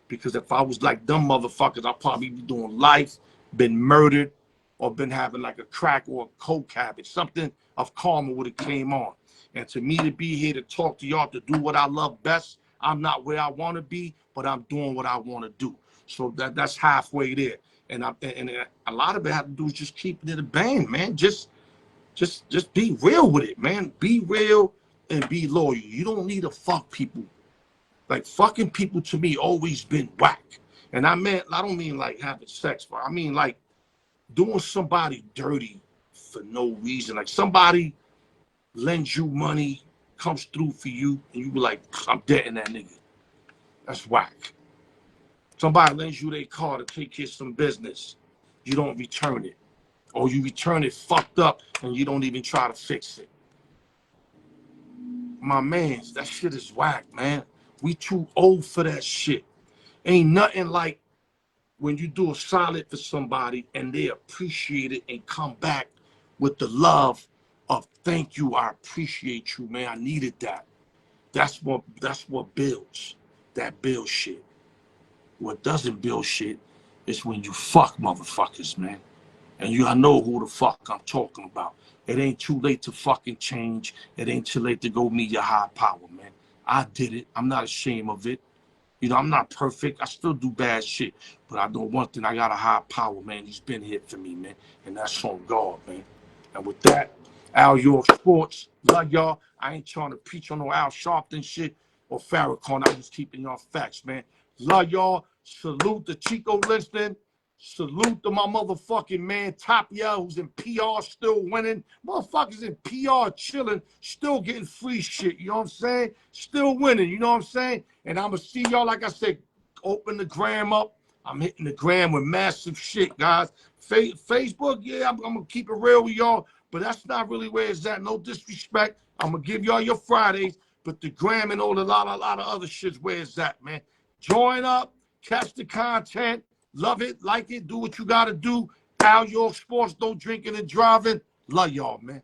Because if I was like them motherfuckers, I'd probably be doing life, been murdered, or been having like a crack or a coke habit. Something of karma would have came on. And to me to be here to talk to y'all, to do what I love best, I'm not where I want to be, but I'm doing what I want to do. So that's halfway there. And a lot of it had to do with just keeping it a band, man. Just be real with it, man. Be real and be loyal. You don't need to fuck people Like fucking people to me always been whack. And I don't mean like having sex, but I mean like doing somebody dirty for no reason. Like somebody lends you money, comes through for you, and you be like, I'm deading that nigga. That's whack. Somebody lends you their car to take care of some business. You don't return it. Or you return it fucked up and you don't even try to fix it. My mans, that shit is whack, man. We too old for that shit. Ain't nothing like when you do a solid for somebody and they appreciate it and come back with the love of thank you, I appreciate you, man. I needed that. That's what builds. That builds shit. What doesn't build shit is when you fuck motherfuckers, man. And I know who the fuck I'm talking about. It ain't too late to fucking change. It ain't too late to go meet your high power, man. I did it. I'm not ashamed of it. You know, I'm not perfect. I still do bad shit. But I know one thing. I got a high power, man. He's been here for me, man. And that's on God, man. And with that, Al York Sports. Love y'all. I ain't trying to preach on no Al Sharpton shit or Farrakhan. I'm just keeping y'all facts, man. Love y'all. Salute the Chico listening. Salute to my motherfucking man Tapia, who's in PR still winning. Motherfuckers in PR chilling, still getting free shit. You know what I'm saying? Still winning. You know what I'm saying? And I'ma see y'all, like I said, open the gram up. I'm hitting the gram with massive shit, guys. Facebook, yeah, I'm gonna keep it real with y'all, but that's not really where it's at. No disrespect. I'm gonna give y'all your Fridays, but the gram and all a lot of other shit's where it's at, man. Join up, catch the content. Love it, like it, do what you gotta do. Al York Sports, don't drinking and driving. Love y'all, man.